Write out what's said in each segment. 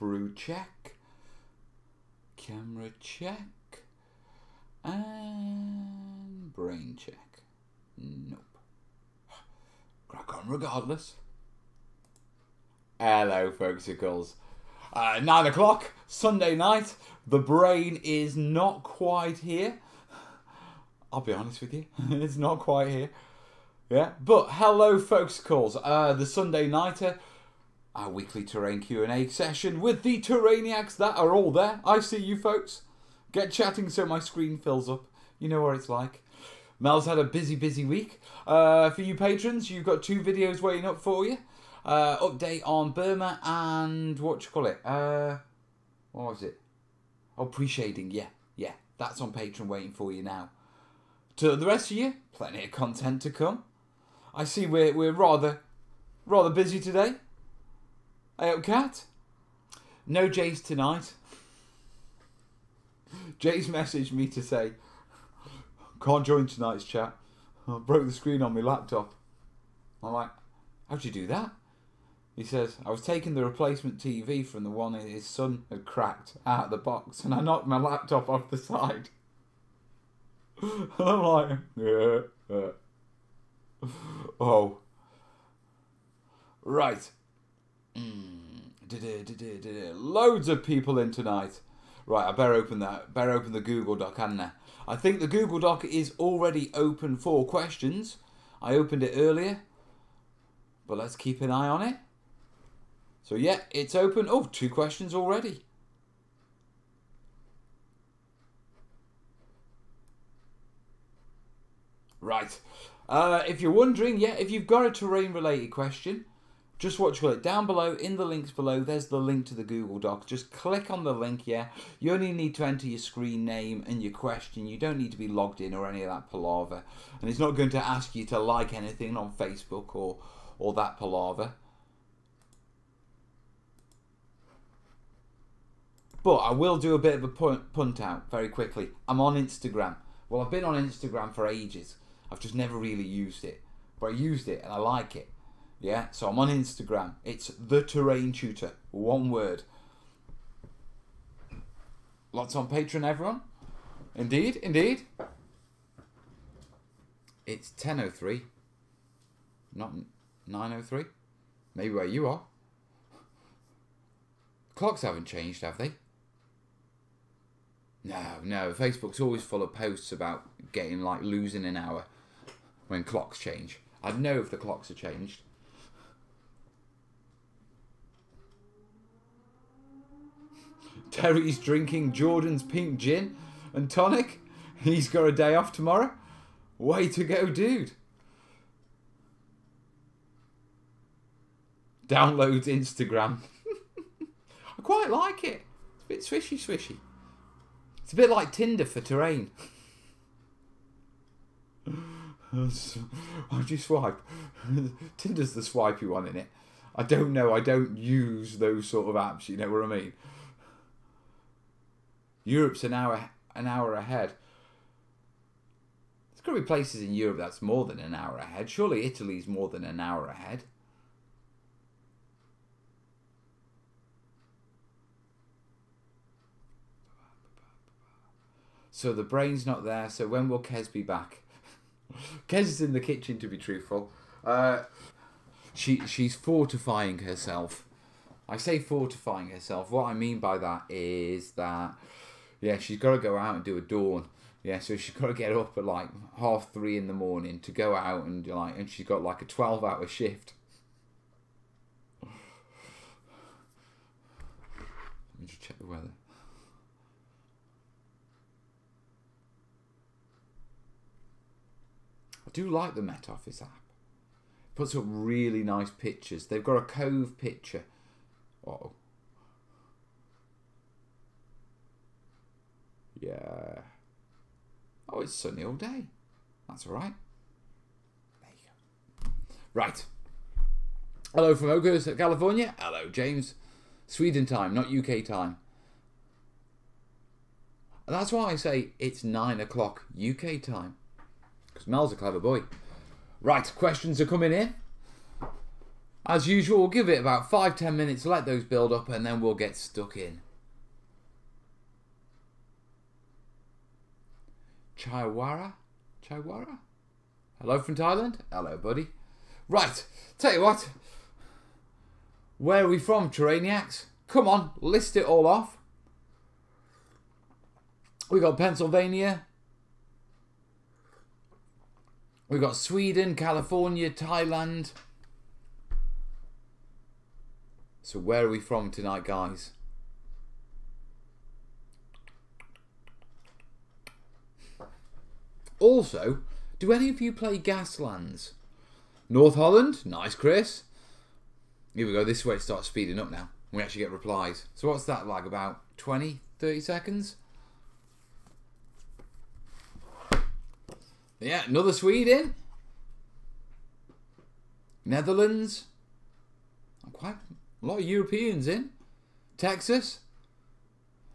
brew check. Camera check. And brain check. Nope. Crack on regardless. Hello, folksicles. 9 o'clock, Sunday night. The brain is not quite here. I'll be honest with you. It's not quite here. Yeah, but hello, folksicles. The Sunday nighter. Our weekly terrain Q&A session with the terrainiacs that are all there. I see you folks. Get chatting so my screen fills up. You know what it's like. Mel's had a busy week. For you patrons, you've got 2 videos waiting up for you. Update on Burma and what you call it? What was it? Oh, pre-shading. Yeah. That's on Patreon waiting for you now. To the rest of you, plenty of content to come. I see we're rather busy today. Hey up, Cat. No Jays tonight. Jay's messaged me to say, can't join tonight's chat. I broke the screen on my laptop. I'm like, how'd you do that? He says, I was taking the replacement TV from the one his son had cracked out of the box and I knocked my laptop off the side. And I'm like, yeah. Oh. Right. Loads of people in tonight. Right, I better open that. Better open the Google Doc, hadn't I? I think the Google Doc is already open for questions. I opened it earlier. But let's keep an eye on it. So yeah, it's open. Oh, 2 questions already. Right. If you're wondering, yeah, if you've got a terrain-related question, just watch it down below, in the links below, there's the link to the Google Doc. Just click on the link, yeah. You only need to enter your screen name and your question. You don't need to be logged in or any of that palaver. And it's not going to ask you to like anything on Facebook or that palaver. But I will do a bit of a punt out very quickly. I'm on Instagram. Well, I've been on Instagram for ages. I've just never really used it. But I used it and I like it. Yeah, so I'm on Instagram. It's The Terrain Tutor. One word. Lots on Patreon, everyone. Indeed. It's 10:03. Not 9:03. Maybe where you are. Clocks haven't changed, have they? No. Facebook's always full of posts about getting, like, losing an hour when clocks change. I'd know if the clocks are changed. Terry's drinking Jordan's pink gin and tonic. He's got a day off tomorrow. Way to go, dude. Downloads Instagram. I quite like it. It's a bit swishy. It's a bit like Tinder for terrain. Why'd you swipe? Tinder's the swipey one, innit? I don't know. I don't use those sort of apps. You know what I mean? Europe's an hour ahead. There's got to be places in Europe that's more than an hour ahead. Surely Italy's more than an hour ahead. So the brain's not there. So when will Kez be back? Kez is in the kitchen, to be truthful. She's fortifying herself. I say fortifying herself. What I mean by that is that, yeah, she's got to go out and do a dawn. Yeah, so she's got to get up at like 3:30 in the morning to go out and she's got like a 12-hour shift. Let me just check the weather. I do like the Met Office app. Puts up really nice pictures. They've got a cove picture. Uh-oh. Yeah. Oh, it's sunny all day. That's all right. There you go. Right. Hello from Oakers, California. Hello, James. Sweden time, not UK time. And that's why I say it's 9 o'clock UK time. Because Mel's a clever boy. Right, questions are coming in. As usual, we'll give it about 5-10 minutes, let those build up, and then we'll get stuck in. Chaiwara? Chaiwara? Hello from Thailand? Hello, buddy. Right, tell you what. Where are we from, terrainiacs? Come on, list it all off. We got Pennsylvania. We got Sweden, California, Thailand. So where are we from tonight, guys? Also, do any of you play Gaslands? North Holland? Nice, Chris. Here we go. This way it starts speeding up now. We actually get replies. So what's that like? About 20, 30 seconds? Yeah, another Swede in. Netherlands. Quite a lot of Europeans in. Texas.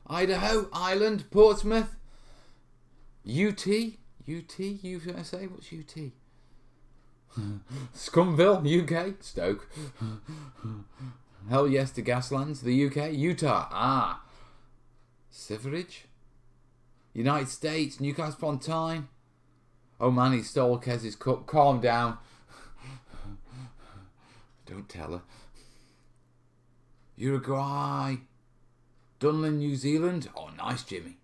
Idaho, Ireland, Portsmouth. UT, USA. What's UT? Scumville, UK. Stoke. Hell yes to Gaslands, the UK. Utah. Ah. Siverage. United States, Newcastle upon Tyne. Oh man, he stole Kez's cup. Calm down. Don't tell her. Uruguay. Dunlin, New Zealand. Oh, nice, Jimmy.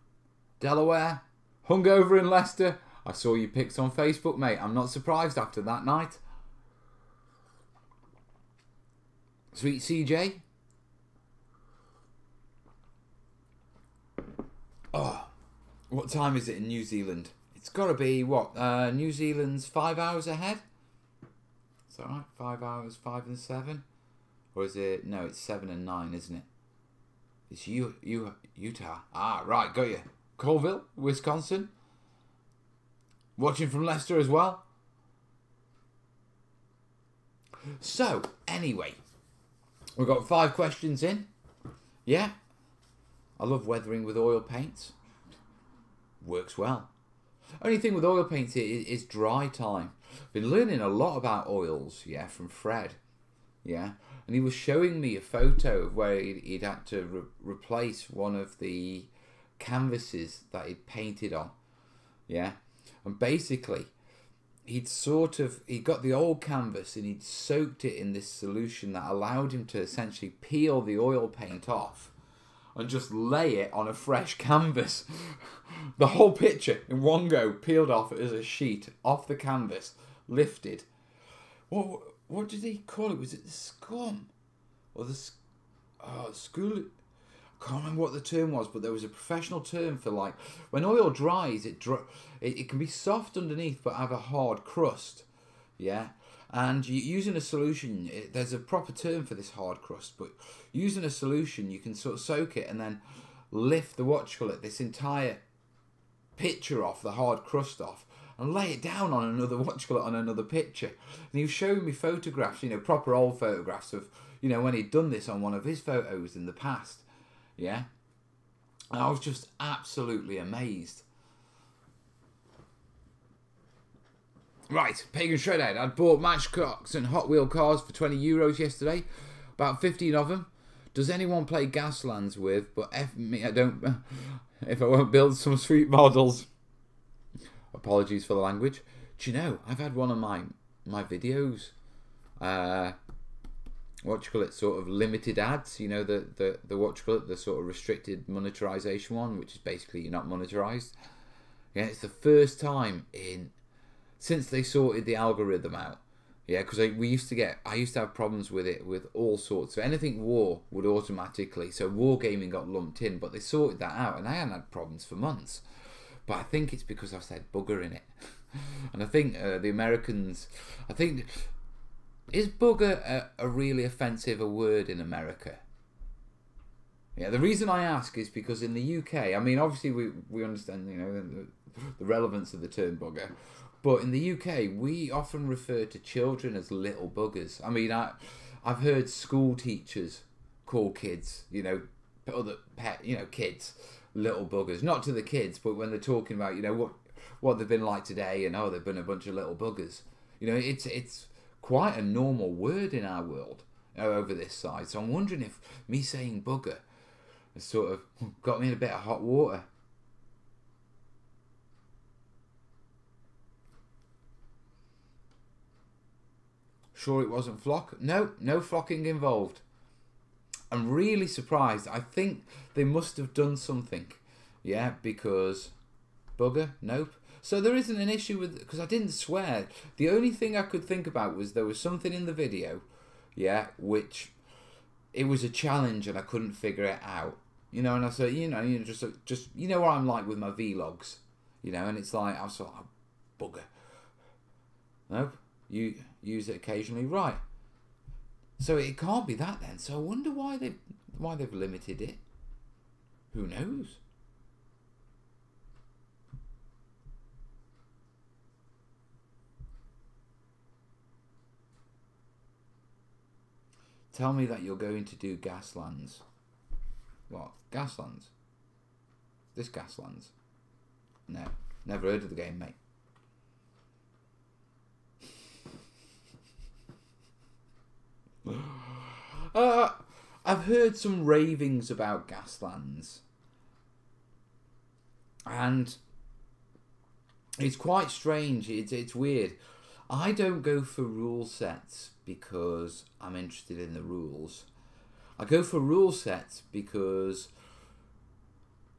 Delaware. Hungover in Leicester. I saw your pics on Facebook, mate. I'm not surprised after that night. Sweet CJ. Oh, what time is it in New Zealand? It's got to be, what, New Zealand's 5 hours ahead? Is that right? 5 hours, 5 and 7? Or is it, no, it's 7 and 9, isn't it? It's Utah. Ah, right, got you. Colville, Wisconsin. Watching from Leicester as well. So, anyway, we've got 5 questions in. Yeah. I love weathering with oil paints. Works well. Only thing with oil paints is dry time. Been learning a lot about oils, yeah, from Fred. Yeah. And he was showing me a photo of where he'd had to replace one of the canvases that he'd painted on. Yeah. And basically, he'd got the old canvas and he'd soaked it in this solution that allowed him to essentially peel the oil paint off and just lay it on a fresh canvas. The whole picture in one go peeled off as a sheet off the canvas, lifted. What did he call it? Was it the scum? Or the school? I can't remember what the term was, but there was a professional term for, like, when oil dries, it can be soft underneath but have a hard crust. Yeah? And using a solution, there's a proper term for this hard crust, but using a solution, you can sort of soak it and then lift this entire picture off, the hard crust off, and lay it down on another picture. And he was showing me photographs, proper old photographs of, when he'd done this on one of his photos in the past. Yeah? And I was just absolutely amazed. Right, Pagan Shredhead. I'd bought Matchbox and Hot Wheel cars for €20 yesterday. About 15 of them. Does anyone play Gaslands with? But F me, I don't. If I won't build some sweet models. Apologies for the language. Do you know, I've had one of my videos. Sort of limited ads. The sort of restricted monetization one, which is basically you're not monetized. Yeah, it's the first time since they sorted the algorithm out. Yeah, because I used to have problems with it with all sorts. So anything war would automatically. So wargaming got lumped in, but they sorted that out, and I hadn't had problems for months. But I think it's because I've said bugger in it, and I think the Americans. Is bugger a really offensive word in America? Yeah, the reason I ask is because in the UK, I mean, obviously we understand, the relevance of the term bugger. But in the UK, we often refer to children as little buggers. I mean, I've heard school teachers call kids, kids, little buggers. Not to the kids, but when they're talking about, what they've been like today, and they've been a bunch of little buggers. It's quite a normal word in our world over this side. So I'm wondering if me saying bugger has sort of got me in a bit of hot water. Sure it wasn't flock? No, no flocking involved. I'm really surprised. I think they must have done something. Yeah, because... Bugger? Nope. So there isn't an issue with... Because I didn't swear. The only thing I could think about was there was something in the video, yeah, which... It was a challenge and I couldn't figure it out. You know, and I said, just you know what I'm like with my vlogs. You know, and it's like, I was like, oh, bugger. Nope. You use it occasionally, right? So it can't be that then. So I wonder why they've limited it. Who knows? Tell me that you're going to do Gaslands. What? Gaslands? This Gaslands? No. Never heard of the game, mate. I've heard some ravings about Gaslands. And it's quite strange. It's weird. I don't go for rule sets because I'm interested in the rules. I go for rule sets because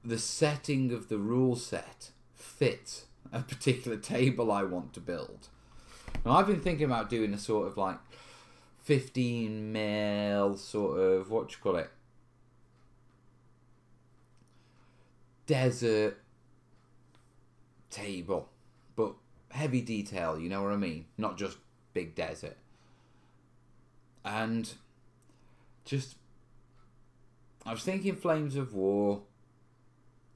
the setting of the rule set fits a particular table I want to build. Now I've been thinking about doing a sort of like 15 mil sort of, what do you call it? Desert table, but heavy detail, you know what I mean? Not just big desert. And just, I was thinking Flames of War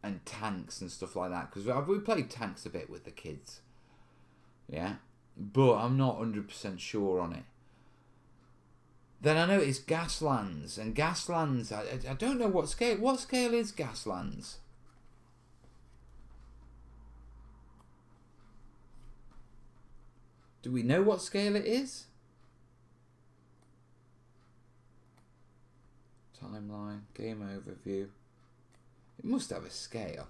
and tanks and stuff like that, because we played tanks a bit with the kids, yeah, but I'm not 100% sure on it. Then I noticed Gaslands, and Gaslands, I don't know what scale is Gaslands? Do we know what scale it is? Timeline, game overview. It must have a scale.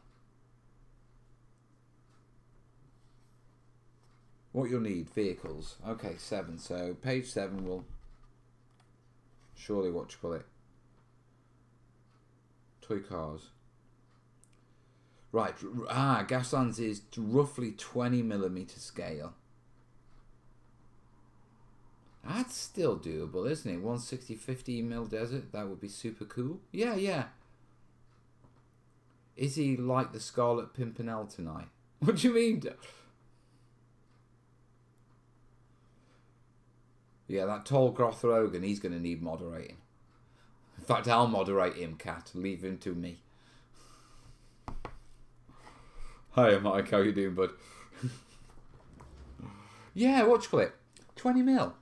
What you'll need, vehicles. Okay, 7. So page 7 will surely, what you call it? Toy cars. Right, Gaslands is roughly 20mm scale. That's still doable, isn't it? 160 15mm desert, that would be super cool. Yeah, yeah. Is he like the Scarlet Pimpernel tonight? What do you mean? Yeah, that tall Groth Rogan, he's going to need moderating. In fact, I'll moderate him, Cat. Leave him to me. Hi, Mike. How you doing, bud? Yeah, what do you call it? 20mm.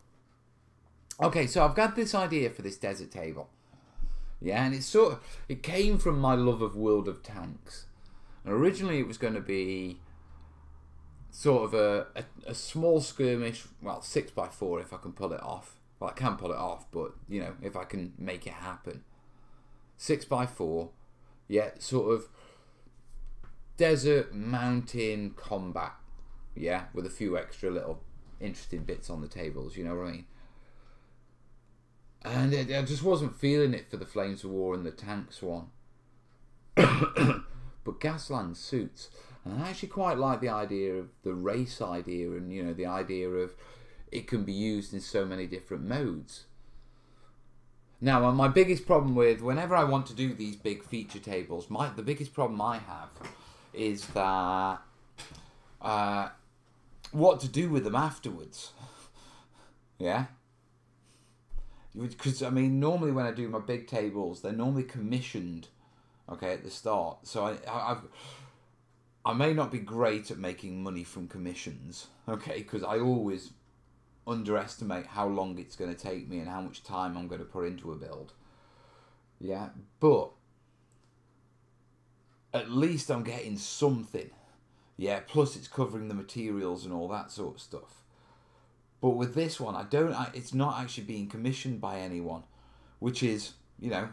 Okay, so I've got this idea for this desert table. Yeah, and it came from my love of World of Tanks. And originally it was going to be sort of a small skirmish, well, 6x4 if I can pull it off. Well, I can pull it off, but, you know, if I can make it happen. 6x4, yeah, sort of desert mountain combat, yeah, with a few extra little interesting bits on the tables, you know what I mean? And I just wasn't feeling it for the Flames of War and the tanks one. But Gasland suits. And I actually quite like the idea of the race idea, and, you know, the idea of it can be used in so many different modes. Now, my biggest problem with, whenever I want to do these big feature tables, the biggest problem I have is that what to do with them afterwards. Yeah? Because, I mean, normally when I do my big tables, they're normally commissioned, okay, at the start. So I may not be great at making money from commissions, okay, because I always underestimate how long it's going to take me and how much time I'm going to put into a build. Yeah, but at least I'm getting something. Yeah, plus it's covering the materials and all that sort of stuff. But with this one, it's not actually being commissioned by anyone, which is, you know,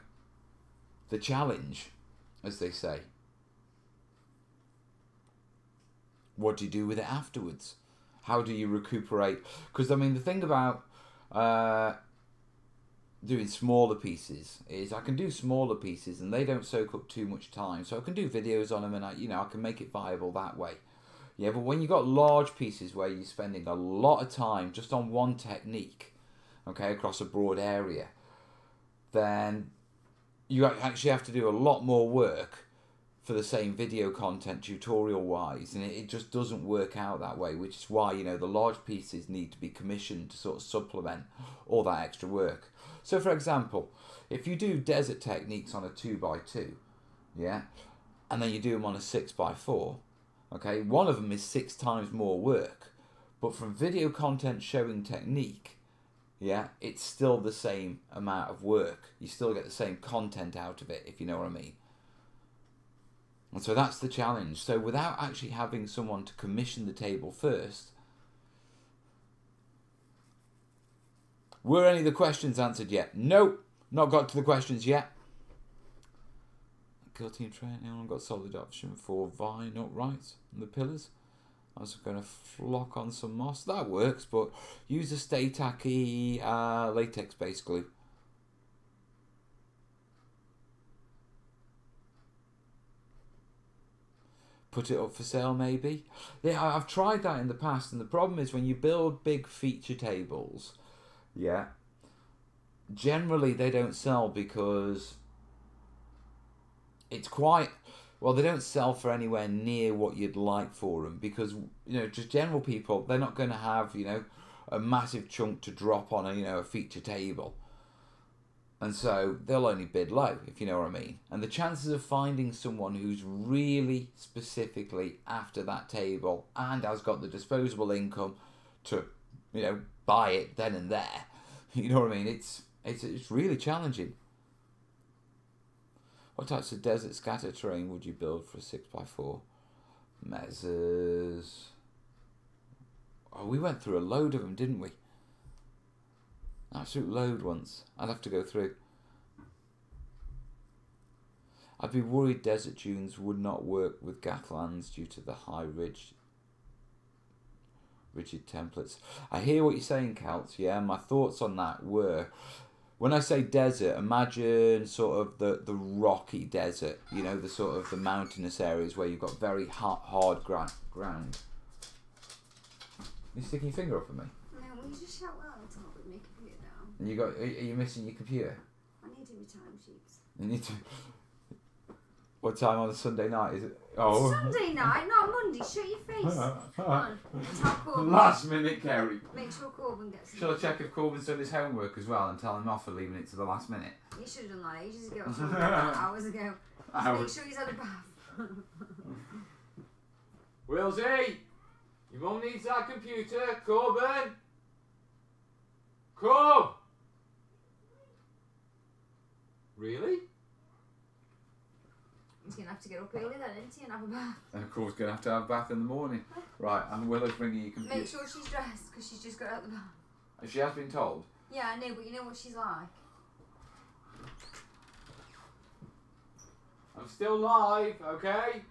the challenge, as they say. What do you do with it afterwards? How do you recuperate? Because, I mean, the thing about doing smaller pieces is I can do smaller pieces and they don't soak up too much time. So I can do videos on them and, I can make it viable that way. Yeah, but when you've got large pieces where you're spending a lot of time just on one technique, okay, across a broad area, then you actually have to do a lot more work for the same video content tutorial-wise, and it just doesn't work out that way, which is why, the large pieces need to be commissioned to sort of supplement all that extra work. So, for example, if you do desert techniques on a 2x2, yeah, and then you do them on a 6x4, okay, one of them is 6 times more work, but from video content showing technique, yeah, it's still the same amount of work. You still get the same content out of it, if you know what I mean. And so that's the challenge. So without actually having someone to commission the table first, were any of the questions answered yet? Nope, not got to the questions yet. Kill team training, I've got solid option for vine uprights and the pillars. I was going to flock on some moss. That works, but use a stay tacky latex base glue. Put it up for sale maybe. Yeah, I've tried that in the past, and the problem is when you build big feature tables, yeah, generally they don't sell because it's quite, well, they don't sell for anywhere near what you'd like for them, because, just general people, they're not going to have, a massive chunk to drop on a feature table. And so they'll only bid low, if you know what I mean. And the chances of finding someone who's really specifically after that table and has got the disposable income to, buy it then and there, you know what I mean? It's really challenging. What types of desert scatter terrain would you build for a 6x4? Mezzers. Oh, we went through a load of them, didn't we? Absolute load once. I'd have to go through. I'd be worried desert dunes would not work with Gathlands due to the high rigid templates. I hear what you're saying, Celts. Yeah, my thoughts on that were, when I say desert, imagine sort of the rocky desert. The sort of the mountainous areas where you've got very hard ground. You sticking your finger up at me? No, will you just shout loud to help with me computer down? And are you missing your computer? I need to do time sheets. You need to. What time on a Sunday night is it? Oh. Sunday night, not Monday. Shut your face. Come on. Tell Corbin. Last minute, Kerry. Make sure Corbin gets it. Shall I check if Corbin's done his homework as well and tell him off for leaving it to the last minute? You should have done that ages ago. Hours ago. Make sure he's had a bath. Willsy! Your mum needs that computer. Corbin! Corb! Really? He's going to have to get up early then, isn't he, and have a bath. And of course, going to have a bath in the morning. Right, and Willow's bringing your computer. Make sure she's dressed, because she's just got out of the bath. And she has been told? Yeah, I know, but you know what she's like. I'm still live, okay?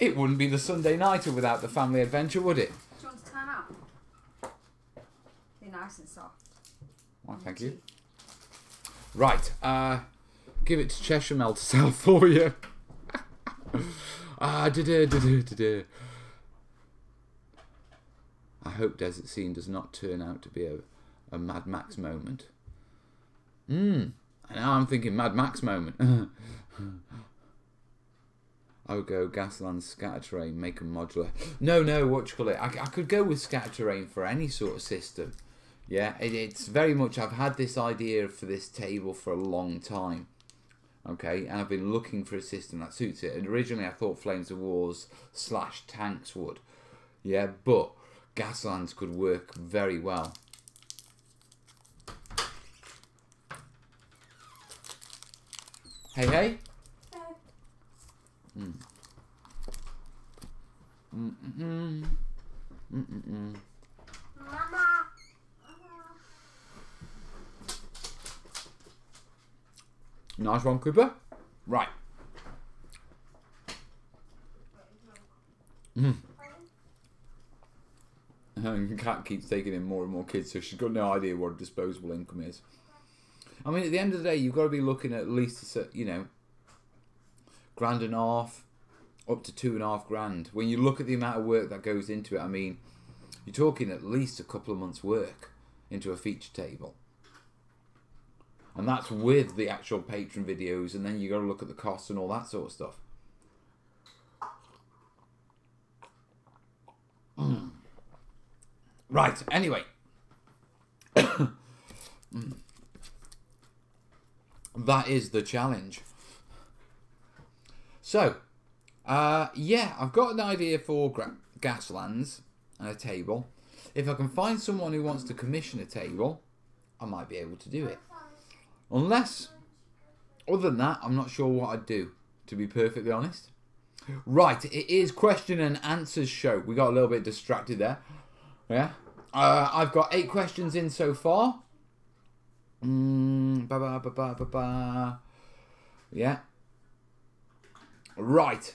It wouldn't be the Sunday nighter without the family adventure, would it? Do you want to time out? They're nice and soft. Well, thank you. Right, give it to Cheshire Mel to sell for you. I hope Desert Scene does not turn out to be a Mad Max moment. And now I'm thinking Mad Max moment. I would go Gasland scatter terrain, make a modular. No, what you call it? I could go with scatter terrain for any sort of system. Yeah, it's very much, I've had this idea for this table for a long time. Okay, and I've been looking for a system that suits it. And originally I thought Flames of Wars / tanks would. Yeah, but Gaslands could work very well. Hey. Mama. Nice one, Cooper. Right. And Kat keeps taking in more and more kids, so she's got no idea what disposable income is. I mean, at the end of the day, you've got to be looking at least, you know, £1.5 up to £2.5 when you look at the amount of work that goes into it. I mean, you're talking at least a couple of months' work into a feature table. And that's with the actual patron videos, and then you got to look at the costs and all that sort of stuff. Right, anyway. That is the challenge. So, yeah, I've got an idea for Gaslands and a table. If I can find someone who wants to commission a table, I might be able to do it. Unless, other than that, I'm not sure what I'd do, to be perfectly honest. Right, it is question and answers show. We got a little bit distracted there. Yeah. I've got 8 questions in so far. Yeah. Right.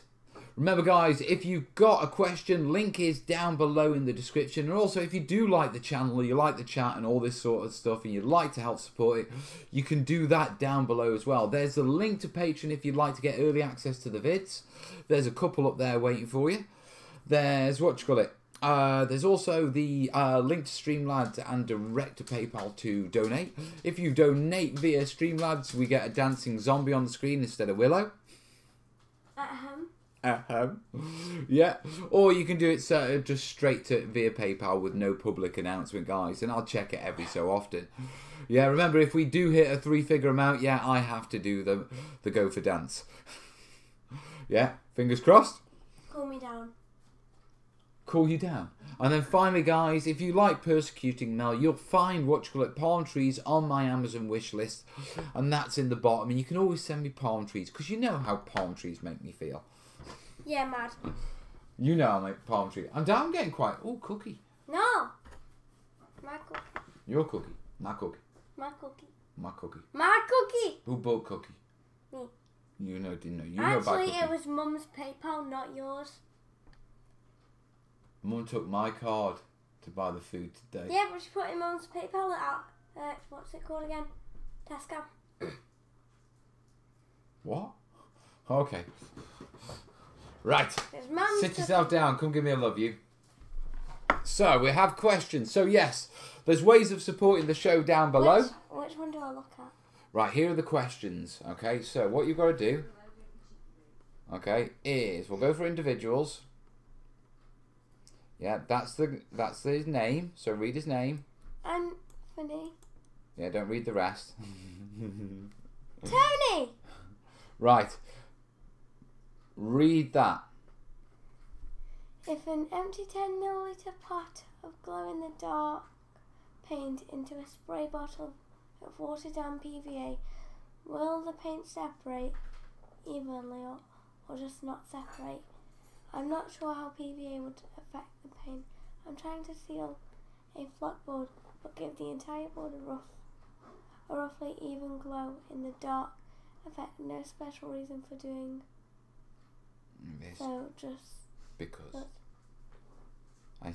Remember, guys, if you've got a question, link is down below in the description. And also, if you do like the channel, you like the chat and all this sort of stuff, and you'd like to help support it, you can do that down below as well. There's the link to Patreon if you'd like to get early access to the vids. There's a couple up there waiting for you. There's, there's also the link to Streamlabs and direct to PayPal to donate. If you donate via Streamlabs, we get a dancing zombie on the screen instead of Willow. Yeah, or you can do it just straight to via PayPal with no public announcement, guys, and I'll check it every so often. Yeah, remember, if we do hit a 3-figure amount, yeah, I have to do the go for dance. Yeah, fingers crossed. Cool me down. Cool you down. And then finally, guys, if you like persecuting Mel, you'll find palm trees on my Amazon wish list, and that's in the bottom. And you can always send me palm trees, because you know how palm trees make me feel. Yeah, mad. You know I make palm tree. I'm getting quite... Oh, cookie. No. My cookie. Your cookie. My cookie. My cookie. My cookie. My cookie. Who bought cookie? Me. You know, didn't know. You Actually, know about cookie. it was Mum's PayPal, not yours. Mum took my card to buy the food today. Yeah, but she put in Mum's PayPal at, what's it called again? Tesco. What? Okay. Right. Sit yourself down. Come give me a love you. So, we have questions. So, yes, there's ways of supporting the show down below. Which one do I look at? Right, here are the questions. Okay, so what you've got to do, okay, is we'll go for individuals. Yeah, that's his name. So read his name. Anthony. Yeah, don't read the rest. Tony. Right. Read that. If an empty 10ml pot of glow-in-the-dark paint into a spray bottle of watered-down PVA, will the paint separate evenly or just not separate? I'm not sure how PVA would affect the paint. I'm trying to seal a flat board but give the entire board a roughly even glow in the dark effect. No special reason for doing this. So just because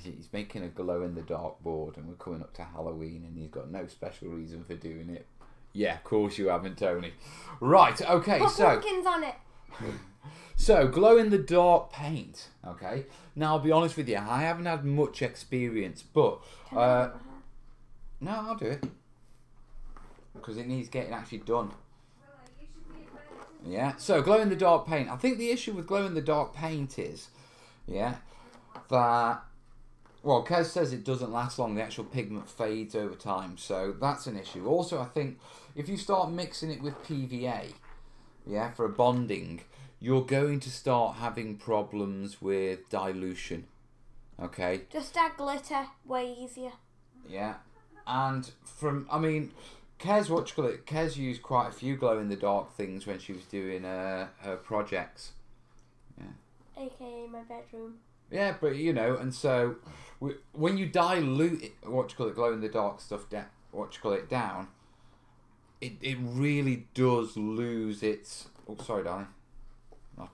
he's making a glow in the dark board and we're coming up to Halloween and he's got no special reason for doing it. Yeah, of course you haven't, Tony. Right, okay, put pumpkins on it. So, glow-in-the-dark paint, okay? Now, I'll be honest with you, I haven't had much experience, but... no, I'll do it. Because it needs getting actually done. Yeah, so glow-in-the-dark paint. I think the issue with glow-in-the-dark paint is, yeah, that... Well, Kez says it doesn't last long. The actual pigment fades over time, so that's an issue. Also, I think if you start mixing it with PVA, yeah, for a bonding... you're going to start having problems with dilution, okay? Just add glitter, way easier. Yeah, and Kez used quite a few glow-in-the-dark things when she was doing her projects. aka my bedroom. Yeah, but you know, and so when you dilute it, glow in the dark stuff down, it really does lose its. Oh, sorry, darling. Not.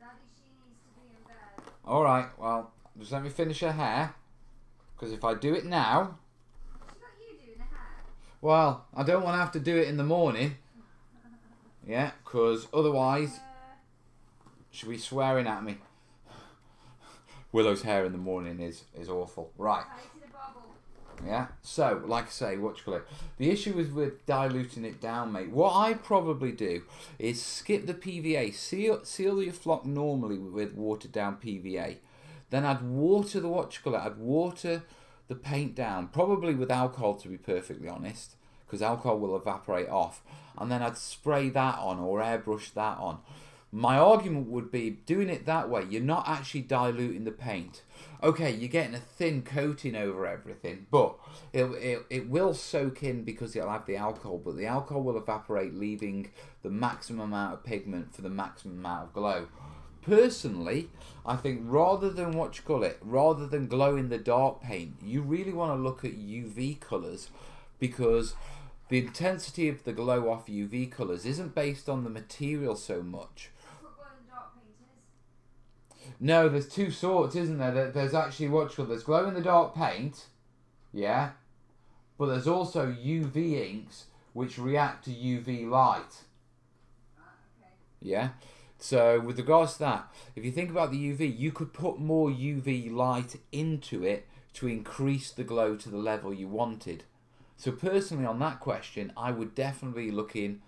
Daddy, she needs to be in bed. All right. Well, just let me finish her hair, because if I do it now, What's got you doing the hair? well, I don't want to have to do it in the morning. Yeah, because otherwise, she'll be swearing at me. Willow's hair in the morning is awful. Right. Yeah. So, like I say, the issue is with diluting it down, mate. What I probably do is skip the PVA, seal your flock normally with watered down PVA. Then I'd water I'd water the paint down, probably with alcohol to be perfectly honest, because alcohol will evaporate off. And then I'd spray that on or airbrush that on. My argument would be, doing it that way, you're not actually diluting the paint. Okay, you're getting a thin coating over everything, but it will soak in because it'll have the alcohol, but the alcohol will evaporate, leaving the maximum amount of pigment for the maximum amount of glow. Personally, I think rather than rather than glow in the dark paint, you really want to look at UV colours, because the intensity of the glow off UV colours isn't based on the material so much. No, there's two sorts, isn't there? There's actually there's glow in the dark paint, yeah, but there's also UV inks which react to UV light. Yeah. So with regards to that, if you think about the UV, you could put more UV light into it to increase the glow to the level you wanted. So personally, on that question, I would definitely look in.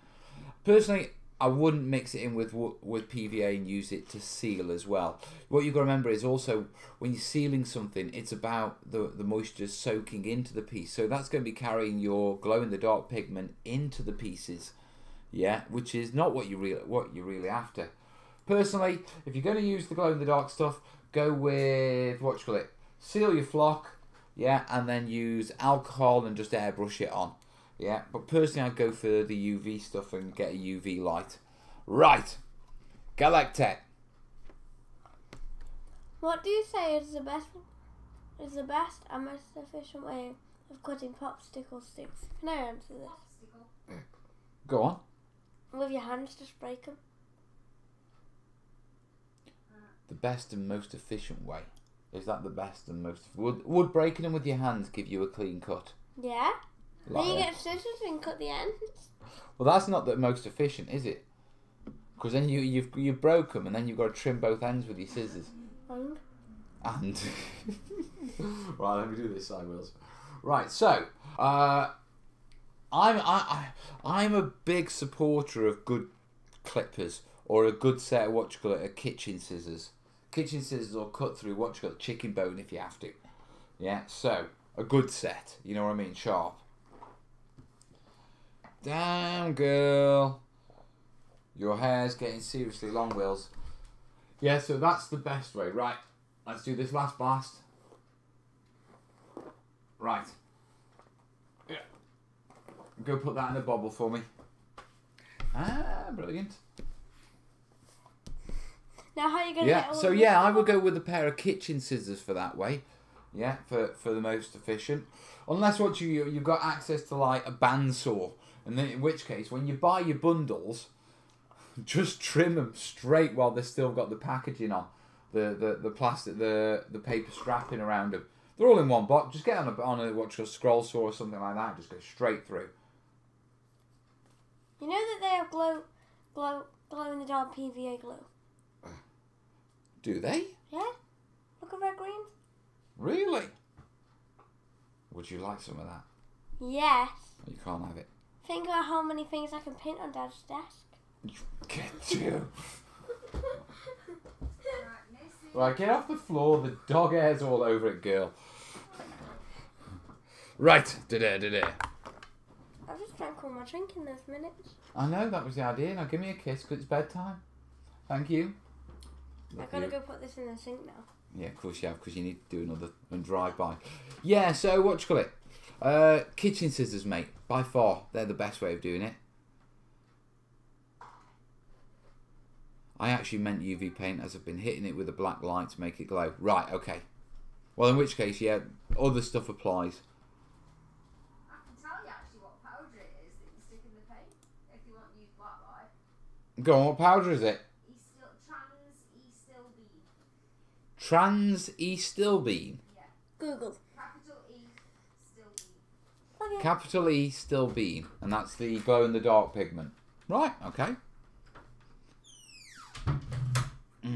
Personally, I wouldn't mix it in with PVA and use it to seal as well. What you've got to remember is also, when you're sealing something, it's about the moisture soaking into the piece. So that's going to be carrying your glow-in-the-dark pigment into the pieces, yeah, which is not what you're really after. Personally, if you're going to use the glow-in-the-dark stuff, go with, seal your flock, yeah, and then use alcohol and just airbrush it on. Yeah, but personally I'd go for the UV stuff and get a UV light. Right, Galactech. What do you say is the best and most efficient way of cutting popsicle sticks? Can I answer this? Go on. With your hands, just break them. The best and most efficient way. Is that the best and most... Would breaking them with your hands give you a clean cut? Yeah. Then you get scissors and cut the ends. Well, that's not the most efficient, is it? Because then you've broke them, and then you've got to trim both ends with your scissors. And right, let me do this side, Wills. Right, so I'm a big supporter of good clippers or a good set of kitchen scissors. Kitchen scissors or cut through chicken bone if you have to. Yeah, so a good set, you know what I mean, sharp. Damn, girl. Your hair's getting seriously long, Wills. Yeah, so that's the best way. Right, let's do this last blast. Right. Yeah. Go put that in a bobble for me. Ah, brilliant. Now how are you going to get all so this yeah, I off? would go with a pair of kitchen scissors for that way. Yeah, for the most efficient. Unless you've got access to like a bandsaw. And then in which case, when you buy your bundles, just trim them straight while they've still got the packaging on, the plastic, the paper strapping around them. They're all in one box. Just get on a scroll saw or something like that. Just go straight through. You know that they have glow in the dark PVA glue. Do they? Yeah. Look at red green. Really? Would you like some of that? Yes. You can't have it. Think about how many things I can paint on Dad's desk. Get you. Right, get off the floor. The dog hair's all over it, girl. Right, da-da. I just drank all my drink in those minutes. I know, that was the idea. Now give me a kiss because it's bedtime. Thank you. I've got to go put this in the sink now. Yeah, of course you have, because you need to do another and drive by. Yeah, so kitchen scissors, mate. By far, they're the best way of doing it. I actually meant UV paint as I've been hitting it with a black light to make it glow. Right, okay. Well, in which case, yeah, other stuff applies. I can tell you actually what powder it is that you stick in the paint if you want to use black light. Go on, what powder is it? Trans E-Still-Bean. Trans E-Still-Bean. Yeah. Google. Capital E-Still-Bean. Okay. Capital E-Still-Bean. And that's the glow-in-the-dark pigment. Right, okay. You'd be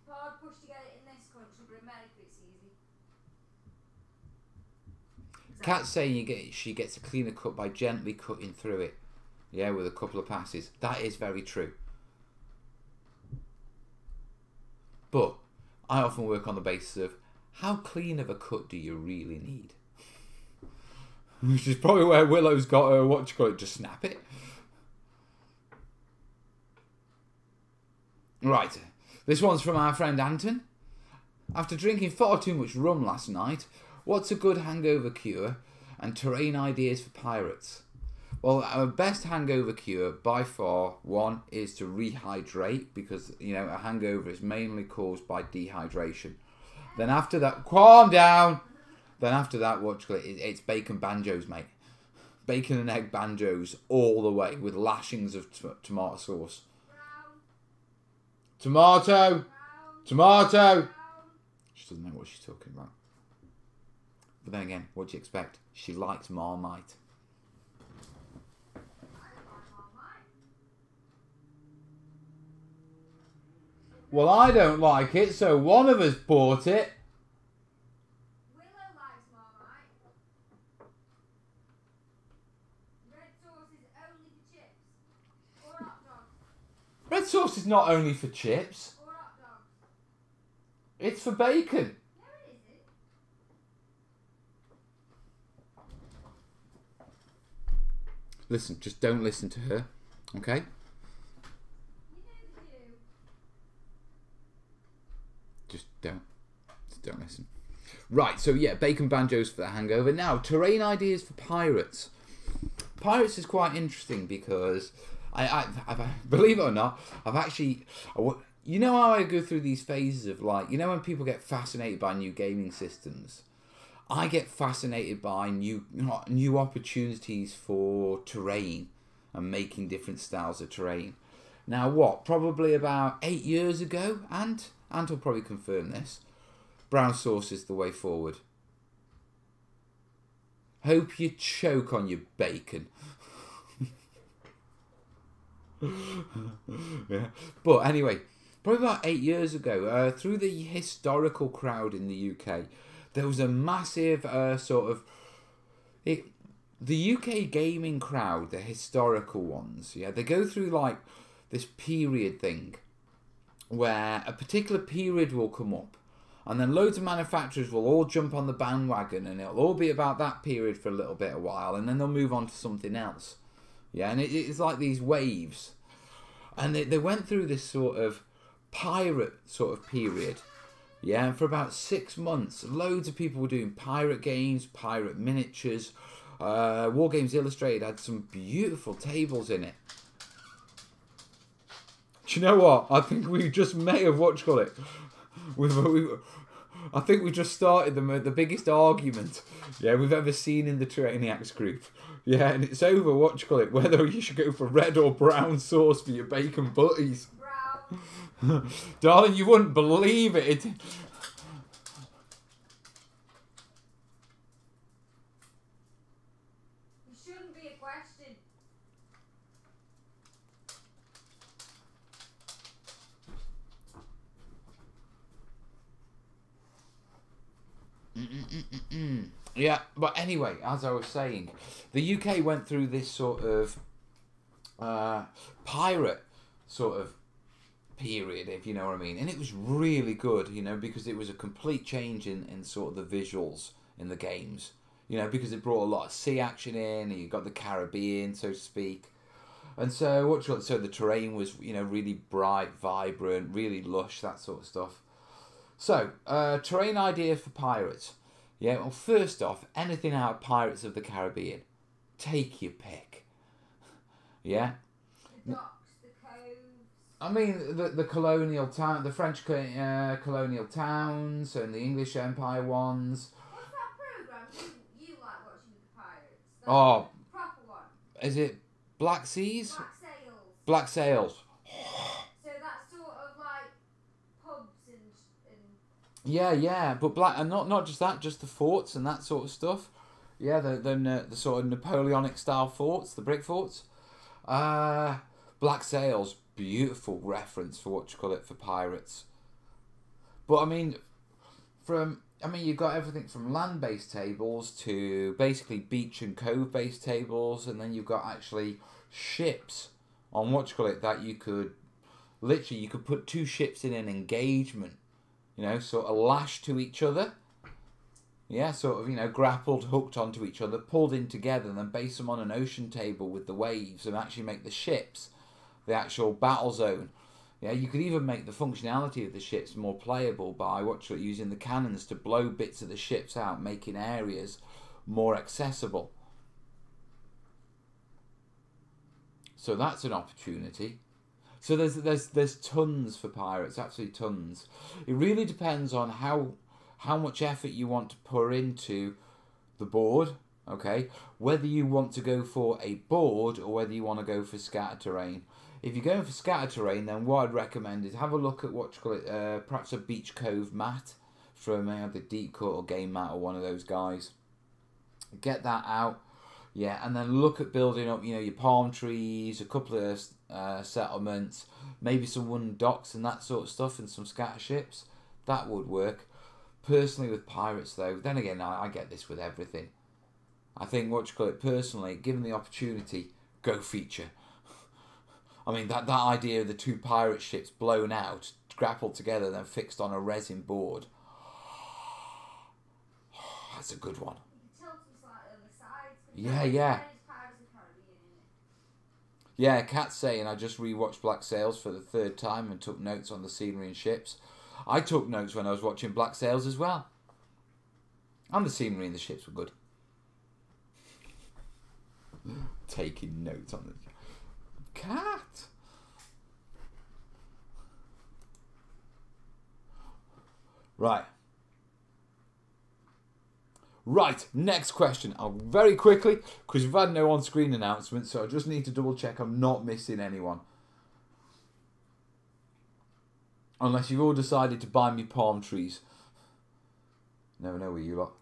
hard pushed to get it in this country, but in America it's easy. Kat's saying she gets a cleaner cut by gently cutting through it. Yeah, with a couple of passes. That is very true. But I often work on the basis of how clean of a cut do you really need? Which is probably where Willow's got her, what you call it, just snap it. Right, this one's from our friend Anton. After drinking far too much rum last night, what's a good hangover cure and terrain ideas for pirates? Well, our best hangover cure by far, one, is to rehydrate, because, you know, a hangover is mainly caused by dehydration. Then after that, calm down. Then after that, what you call it, it's bacon banjos, mate. Bacon and egg banjos all the way with lashings of tomato sauce. Tomato! Tomato! She doesn't know what she's talking about. But then again, what do you expect? She likes Marmite. Well, I don't like it, so one of us bought it. Willow likes Marmite. Red sauce is only for chips. Or hot dogs. Red sauce is not only for chips. Or hot dogs. It's for bacon. No, it isn't. Listen, just don't listen to her, okay? You know the do. Just don't listen. Right, so yeah, bacon banjos for the hangover. Now, terrain ideas for pirates. Pirates is quite interesting because I believe it or not, I've actually, you know how I go through these phases of like, you know when people get fascinated by new gaming systems? I get fascinated by new opportunities for terrain and making different styles of terrain. Now what, probably about 8 years ago, and will probably confirm this, brown sauce is the way forward. Hope you choke on your bacon. Yeah. But anyway, probably about 8 years ago, through the historical crowd in the UK, there was a massive the UK gaming crowd, the historical ones, yeah, they go through like this period thing where a particular period will come up and then loads of manufacturers will all jump on the bandwagon and it'll all be about that period for a little bit of while and then they'll move on to something else. Yeah, and it's like these waves. And they went through this sort of pirate sort of period. Yeah, and for about 6 months, loads of people were doing pirate games, pirate miniatures. War Games Illustrated had some beautiful tables in it. Do you know what? I think we just may have, what do you call it? I think we just started the biggest argument, yeah, we've ever seen in the terrainiacs group. Yeah, and it's over, what do you call it? Whether you should go for red or brown sauce for your bacon butties. Brown. Darling, you wouldn't believe it. It shouldn't be a question. Yeah, but anyway, as I was saying, the UK went through this sort of pirate sort of period, if you know what I mean, and it was really good, you know, because it was a complete change in sort of the visuals in the games, you know, because it brought a lot of sea action in, and you got the Caribbean, so to speak, and so so the terrain was, you know, really bright, vibrant, really lush, that sort of stuff. So, terrain idea for pirates. Yeah, well, first off, anything out of Pirates of the Caribbean. Take your pick. Yeah? The docks, the coves. I mean, the colonial town, the French colonial towns, and the English Empire ones. What's that program you like watching with the pirates? The Oh, proper one. is it Black Seas? Black Sails. Black Sails. So that's sort of like pubs and Yeah, but and not just that, just the forts and that sort of stuff. Yeah, the sort of Napoleonic style forts, the brick forts. Black Sails, beautiful reference for for pirates. But I mean, you've got everything from land-based tables to basically beach and cove-based tables, and then you've got actually ships on that you could literally put two ships in an engagement, sort of lashed to each other. Yeah, sort of, grappled, hooked onto each other, pulled in together, and then base them on an ocean table with the waves and actually make the ships the actual battle zone. Yeah, you could even make the functionality of the ships more playable by using the cannons to blow bits of the ships out, making areas more accessible. So that's an opportunity. So there's tons for pirates, absolutely tons. It really depends on how much effort you want to pour into the board, okay? Whether you want to go for a board or whether you want to go for scatter terrain. If you're going for scatter terrain, then what I'd recommend is have a look at perhaps a beach cove mat from the Deep Cut or Game Mat or one of those guys. Get that out, yeah, and then look at building up, your palm trees, a couple of settlements, maybe some wooden docks and that sort of stuff, and some scatter ships. That would work. Personally, with pirates, though, then again, I get this with everything. I think personally, given the opportunity, go feature. I mean, that idea of the two pirate ships blown out, grappled together, then fixed on a resin board. That's a good one. you can tilt them slightly on the sides. Yeah. Yeah, Kat's saying I just rewatched Black Sails for the third time and took notes on the scenery and ships. I took notes when I was watching Black Sails as well. And the scenery and the ships were good. Taking notes on the Cat. Right, next question. I'll very quickly, because we've had no on-screen announcements, so I just need to double check I'm not missing anyone. Unless you've all decided to buy me palm trees. Never know where you lot.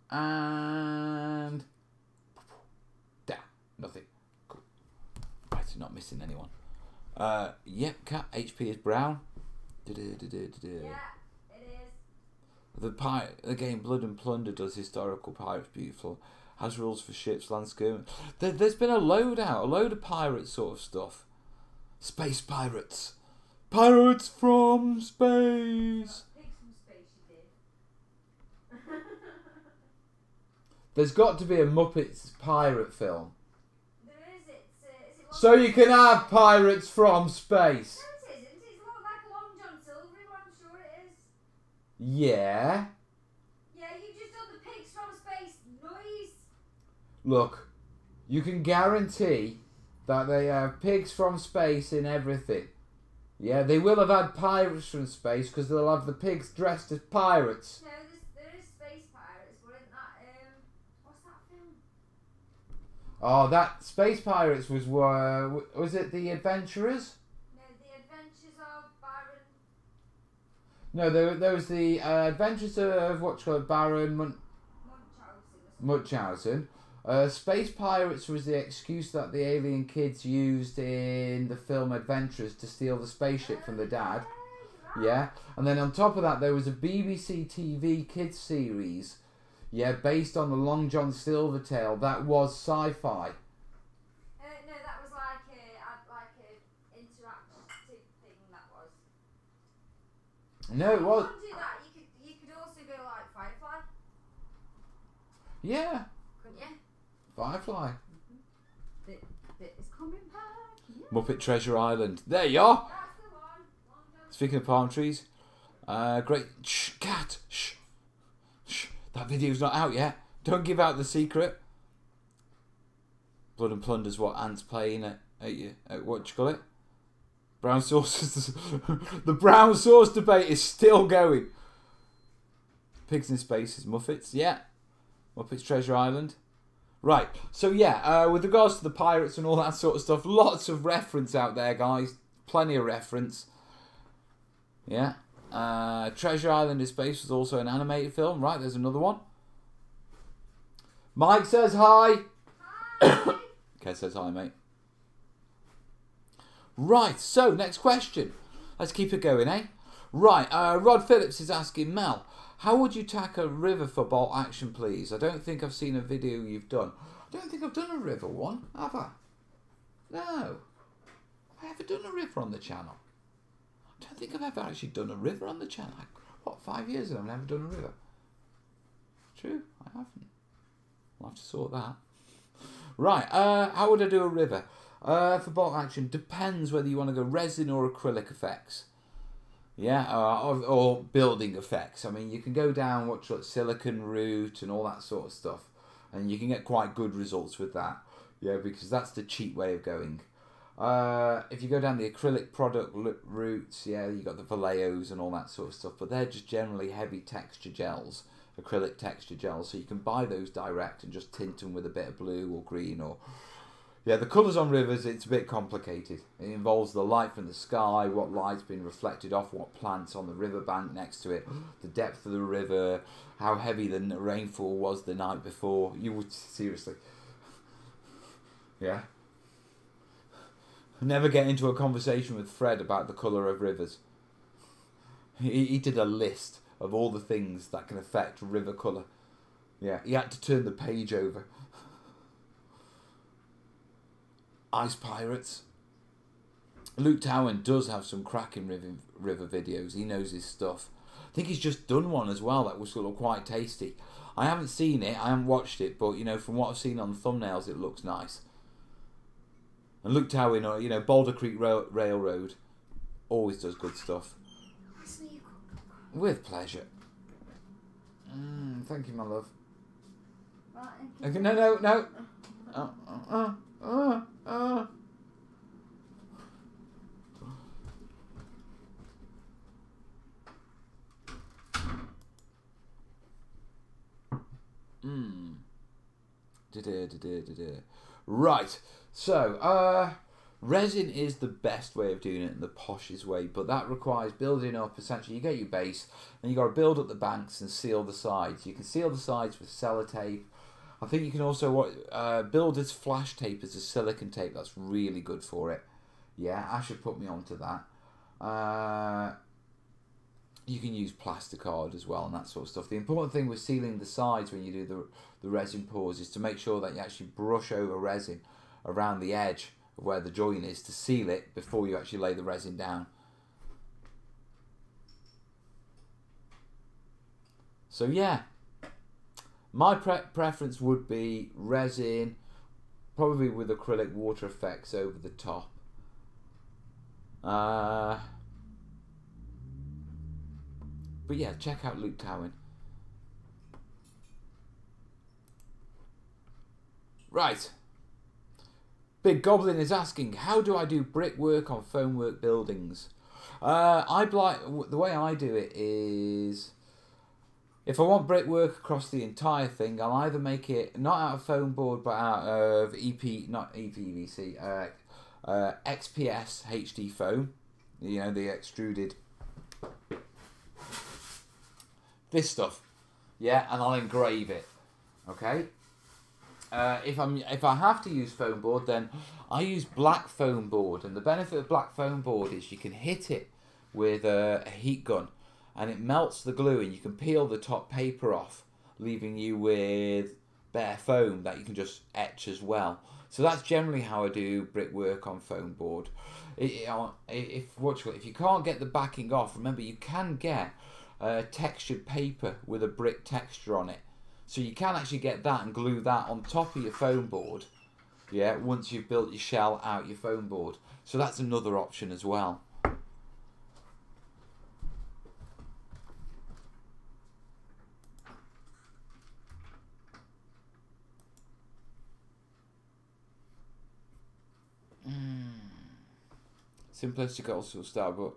And nothing. Cool. Right, not missing anyone. Yep, Cat HP is brown. Yeah, it is. The game Blood and Plunder does historical pirates beautiful. Has rules for ships, land skirmish. There's been a load of pirate sort of stuff. Space pirates. Pirates from space. Pigs from space, you did. There's got to be a Muppets pirate film. There is. Is it So you can have pirates from space. No, it isn't. It's like a Long John Silvery one, I'm sure it is. Yeah. Yeah, you just done the pigs from space noise. Look, you can guarantee that they have pigs from space in everything. Yeah, they will have had pirates from space because they'll have the pigs dressed as pirates. No, there is space pirates, but isn't that what's that film? Oh, that Space Pirates was it The Adventurers? No, The Adventures of Baron. No, there was the Adventures of Baron Munchausen. Space Pirates was the excuse that the alien kids used in the film Adventures to steal the spaceship from the dad. Yeah, and then on top of that there was a BBC TV kids series, yeah, based on the Long John Silver tale that was sci-fi. No, that was like a interactive thing. That was. No, it was. You can't do that. You could also go like Firefly. Yeah. Couldn't you? Firefly. Bit is coming back. Yeah. Muppet Treasure Island. There you are. That's the one. Long John. Speaking of palm trees, great. Shh, Cat. Shh. Shh. That video's not out yet. Don't give out the secret. Blood and Plunder's what Ant's playing at what do you call it? Brown sauce. The brown sauce debate is still going. Pigs in Spaces, Muppets, yeah. Muppets Treasure Island. Right, so yeah, with regards to the pirates and all that sort of stuff, lots of reference out there, guys. Plenty of reference. Yeah. Treasure Island in Space was also an animated film. Right, there's another one. Mike says hi. Hi. Kev says hi, mate. Right, so next question. Let's keep it going, eh? Right, Rod Phillips is asking, Mel, how would you tackle a river football action, please? I don't think I've seen a video you've done. I don't think I've done a river one, have I? No. I haven't done a river on the channel. I don't think I've ever actually done a river on the channel. What, 5 years and I've never done a river? True, I haven't. I'll have to sort that. Right, how would I do a river? For bottle action, depends whether you want to go resin or acrylic effects. Yeah, or building effects. I mean, you can go down what's like silicon route and all that sort of stuff. And you can get quite good results with that. Yeah, because that's the cheap way of going. If you go down the acrylic product routes, yeah, you got the Valleos and all that sort of stuff. But they're just generally heavy texture gels. Acrylic texture gels. So you can buy those direct and just tint them with a bit of blue or green or... Yeah, the colours on rivers, it's a bit complicated. It involves the light from the sky, what light's been reflected off what plants on the riverbank next to it, the depth of the river, how heavy the rainfall was the night before. You would, seriously. Yeah. Never get into a conversation with Fred about the colour of rivers. He did a list of all the things that can affect river colour. Yeah, he had to turn the page over. Ice Pirates. Luke Towan does have some cracking river videos. He knows his stuff. I think he's just done one as well that was sort of quite tasty. I haven't seen it, I haven't watched it, but you know, from what I've seen on the thumbnails, it looks nice. And Luke Towan, you know, Boulder Creek Railroad always does good stuff. With pleasure. Thank you, my love. Okay, no. Right, so resin is the best way of doing it and the poshest way, but that requires building up. Essentially, you get your base and you got to build up the banks and seal the sides. You can seal the sides with sellotape. I think you can also build this flash tape as a silicon tape. That's really good for it. Yeah, Ash should put me onto that. You can use plasticard as well and that sort of stuff. The important thing with sealing the sides when you do the resin pours is to make sure that you actually brush over resin around the edge of where the joint is to seal it before you actually lay the resin down. So yeah. My preference would be resin, probably with acrylic water effects over the top. But yeah, check out Luke Towan. Right. Big Goblin is asking, how do I do brickwork on foamwork buildings? The way I do it is... If I want brickwork across the entire thing, I'll either make it not out of foam board but out of XPS HD foam, you know, the extruded, this stuff, yeah, and I'll engrave it. Okay. If I have to use foam board, then I use black foam board, and the benefit of black foam board is you can hit it with a heat gun. And it melts the glue and you can peel the top paper off, leaving you with bare foam that you can just etch as well. So that's generally how I do brickwork on foam board. If you can't get the backing off, remember you can get textured paper with a brick texture on it. So you can actually get that and glue that on top of your foam board, yeah, once you've built your shell out your foam board. So that's another option as well. simplistic old school style, but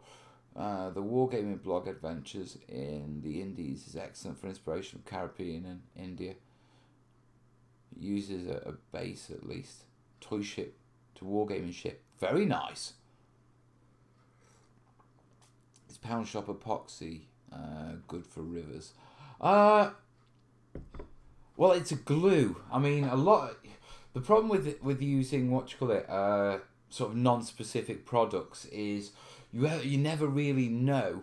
the wargaming blog Adventures in the Indies is excellent for inspiration from Caribbean and India. It uses a base, at least. Toy ship to wargaming ship. Very nice. Is Pound Shop epoxy good for rivers? Well, it's a glue. I mean, the problem with using sort of non-specific products is you never really know,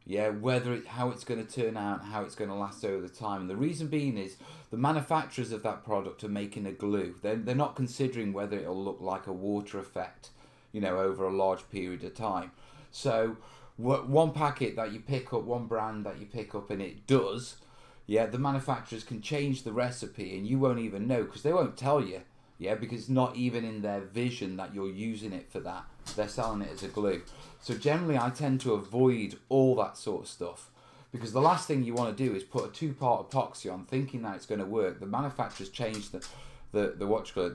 how it's going to turn out, how it's going to last over the time. And the reason being is the manufacturers of that product are making a glue. They're not considering whether it'll look like a water effect, over a large period of time. So one packet that you pick up, one brand that you pick up, and it does, the manufacturers can change the recipe and you won't even know, because they won't tell you, because it's not even in their vision that you're using it for that. They're selling it as a glue. So generally I tend to avoid all that sort of stuff, because the last thing you want to do is put a 2-part epoxy on thinking that it's going to work. The manufacturers change the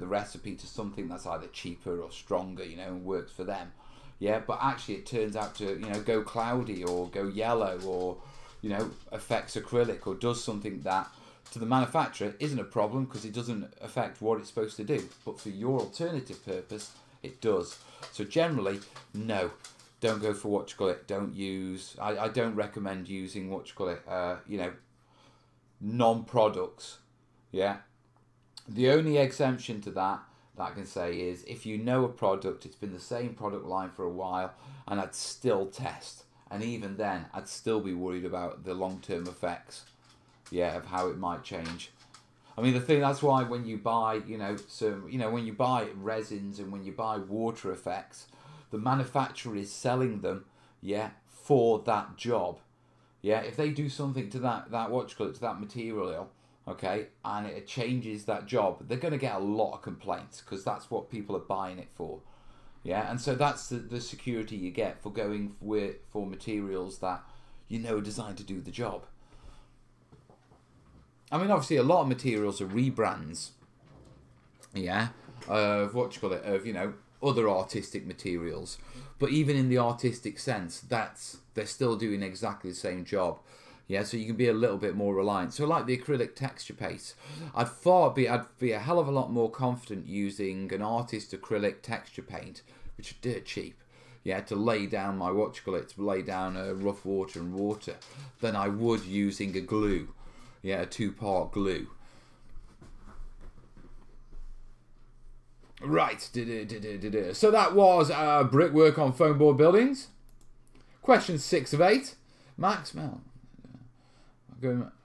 recipe to something that's either cheaper or stronger, and works for them. But actually it turns out to, go cloudy or go yellow or, affects acrylic or does something that to the manufacturer isn't a problem because it doesn't affect what it's supposed to do. But for your alternative purpose, it does. So generally, no, don't go for don't use, I don't recommend using non-products. The only exemption to that I can say is if you know a product, it's been the same product line for a while, and I'd still test. And even then, I'd still be worried about the long-term effects, of how it might change. I mean, that's why when you buy, when you buy resins and when you buy water effects, the manufacturer is selling them, for that job. If they do something to that to that material, okay, and it changes that job, they're going to get a lot of complaints because that's what people are buying it for. And so that's the security you get for going for materials that are designed to do the job. I mean, obviously a lot of materials are rebrands, of other artistic materials, but even in the artistic sense, they're still doing exactly the same job. So you can be a little bit more reliant. So like the acrylic texture paste, I'd be a hell of a lot more confident using an artist acrylic texture paint, which are dirt cheap, to lay down my to lay down rough water and water, than I would using a glue, a 2-part glue. Right, so that was brickwork on foam board buildings. Question 6 of 8. Max, Mel.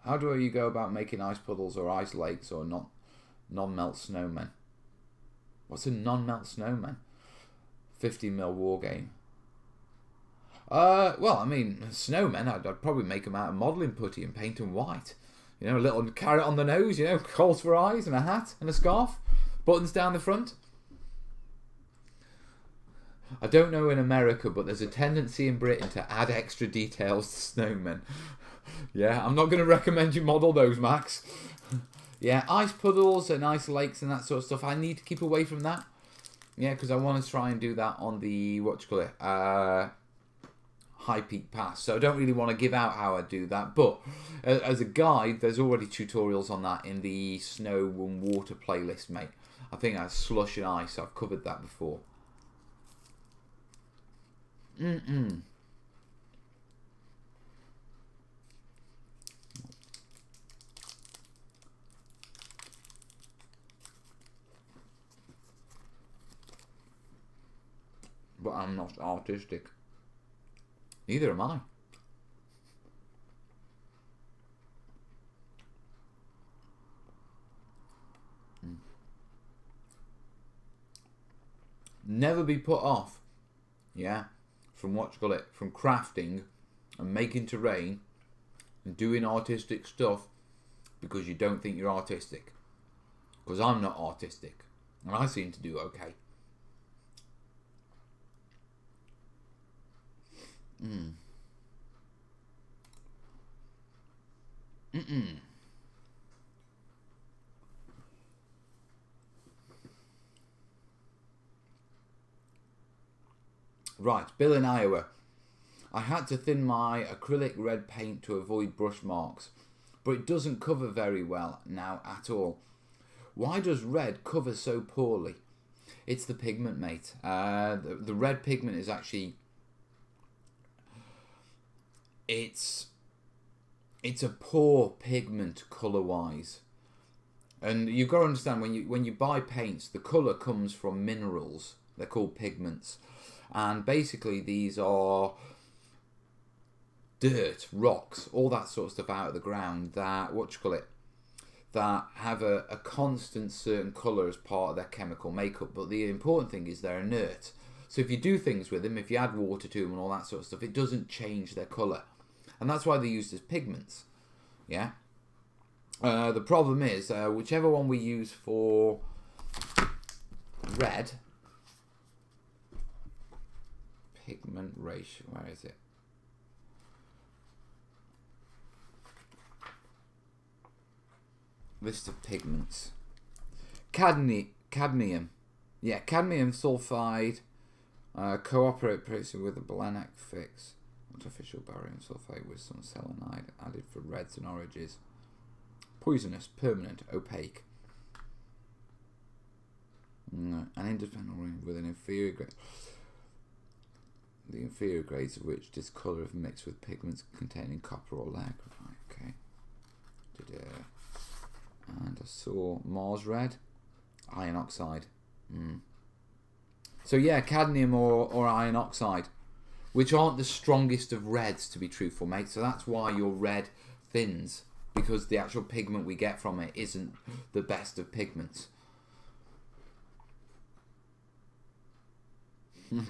How do you go about making ice puddles or ice lakes or non-melt snowmen? What's a non-melt snowman? 50mm war game. Well, I mean, snowmen, I'd probably make them out of modelling putty and paint them white. A little carrot on the nose, holes for eyes and a hat and a scarf. Buttons down the front. I don't know in America, but there's a tendency in Britain to add extra details to snowmen. I'm not going to recommend you model those, Max. Ice puddles and ice lakes and that sort of stuff, I need to keep away from that. Because I want to try and do that on the, High Peak Pass. So I don't really want to give out how I do that. But as a guide, there's already tutorials on that in the snow and water playlist, mate. I think that's slush and ice. I've covered that before. But I'm not artistic. Neither am I. Never be put off, from from crafting and making terrain and doing artistic stuff because you don't think you're artistic. Because I'm not artistic, and I seem to do okay. Right, Bill in Iowa. I had to thin my acrylic red paint to avoid brush marks, but it doesn't cover very well now at all. Why does red cover so poorly? It's the pigment, mate. The red pigment is actually... It's a poor pigment colour-wise. And you've got to understand, when you buy paints, the colour comes from minerals. They're called pigments. And basically these are dirt, rocks, all that sort of stuff out of the ground that, that have a constant certain colour as part of their chemical makeup. But the important thing is they're inert. So if you do things with them, if you add water to them and all that sort of stuff, it doesn't change their colour. And that's why they're used as pigments. Yeah. The problem is, whichever one we use for red, pigment ratio, where is it? List of pigments. Cadmium. Yeah, cadmium sulfide cooperates with the Blanek fix. Artificial barium sulfate with some selenide added for reds and oranges. Poisonous, permanent, opaque. An independent ring with an inferior grade. The inferior grades of which discolour if mixed with pigments containing copper or lead. Okay. And I saw Mars red, iron oxide. So yeah, cadmium or iron oxide, which aren't the strongest of reds, to be truthful, mate. So that's why your red thins, because the actual pigment we get from it isn't the best of pigments.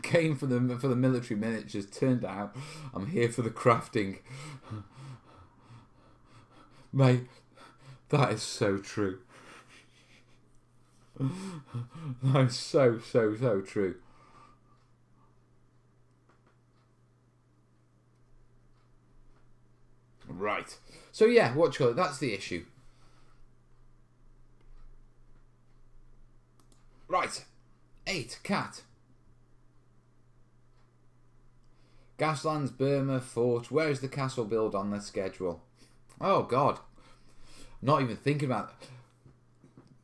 Came for the military miniatures. Turned out I'm here for the crafting. Mate, that is so true. That is so true. Right. So yeah, what you call it? That's the issue. Right. 8. Cat. Gaslands, Burma, Fort. Where is the castle build on the schedule? Oh God. Not even thinking about it.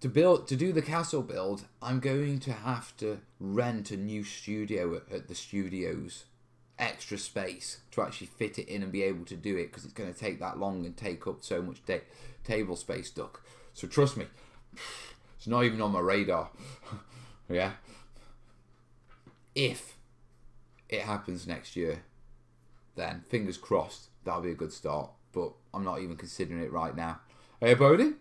To do the castle build, I'm going to have to rent a new studio at the studios. Extra space to actually fit it in and be able to do it, because it's going to take that long and take up so much table space, Duck. So trust me, it's not even on my radar. Yeah. If it happens next year, then fingers crossed, that'll be a good start. But I'm not even considering it right now. Hey, Bodie?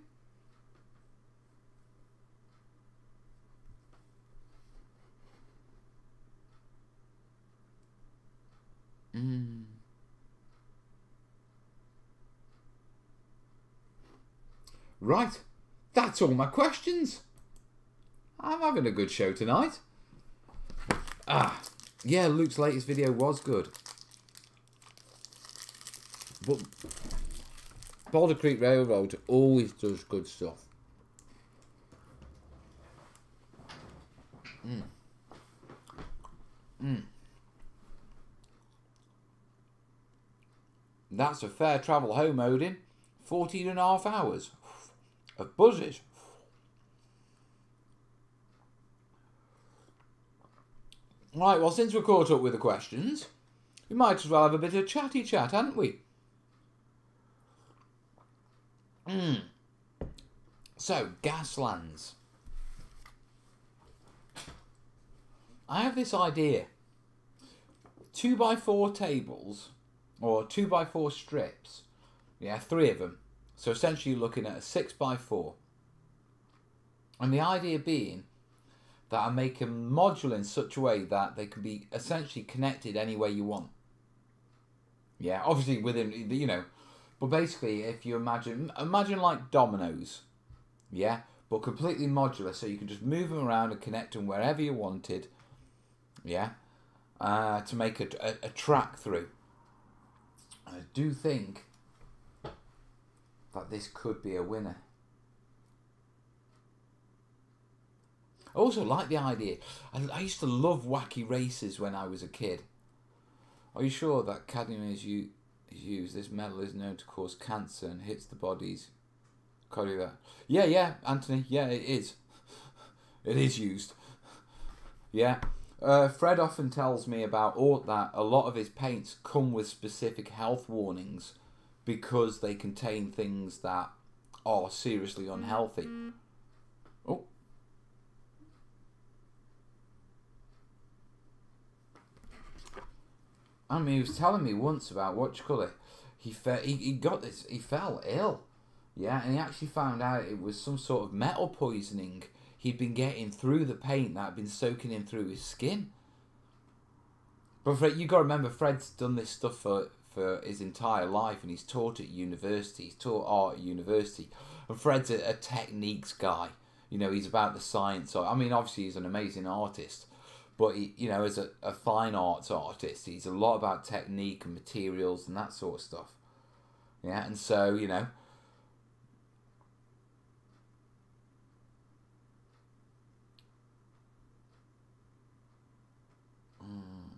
Right, that's all my questions. I'm having a good show tonight. Yeah, Luke's latest video was good. But Boulder Creek Railroad always does good stuff. That's a fair travel home, Odin. 14.5 hours of buzzes. Right, well, since we're caught up with the questions, we might as well have a bit of chatty chat, hadn't we? So, Gaslands. I have this idea. 2x4 tables, or 2x4 strips. Yeah, 3 of them. So essentially you're looking at a 6x4. And the idea being that I make them modular in such a way that they can be essentially connected any way you want. Yeah, obviously within, you know, but basically if you imagine like dominoes. Yeah, but completely modular, so you can just move them around and connect them wherever you wanted. Yeah, to make a track through. I do think that this could be a winner. I also like the idea. I used to love wacky races when I was a kid. Are you sure that cadmium is used? This metal is known to cause cancer and hits the bodies. Yeah, Anthony. Yeah, it is. It is used. Yeah. Fred often tells me about all that. A lot of his paints come with specific health warnings because they contain things that are seriously unhealthy. Oh. I mean, he was telling me once about what you call it. He fell ill. Yeah, and he actually found out it was some sort of metal poisoning he'd been getting through the paint that had been soaking in through his skin. But Fred, you got to remember, Fred's done this stuff for his entire life, and he's taught at university. He's taught art at university, and Fred's a techniques guy. You know, he's about the science. I mean, obviously he's an amazing artist, but he, you know, as a fine arts artist, he's a lot about technique and materials and that sort of stuff. Yeah, and so, you know,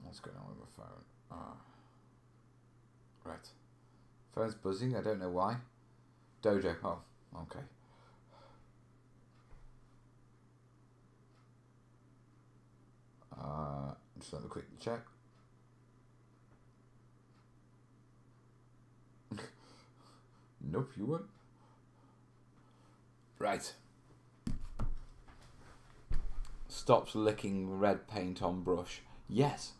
what's going on with my phone? Right. Phone's buzzing, I don't know why. Dojo, oh, okay. Just let me quickly check. Nope, you won't. Right. Stops licking red paint on brush. Yes.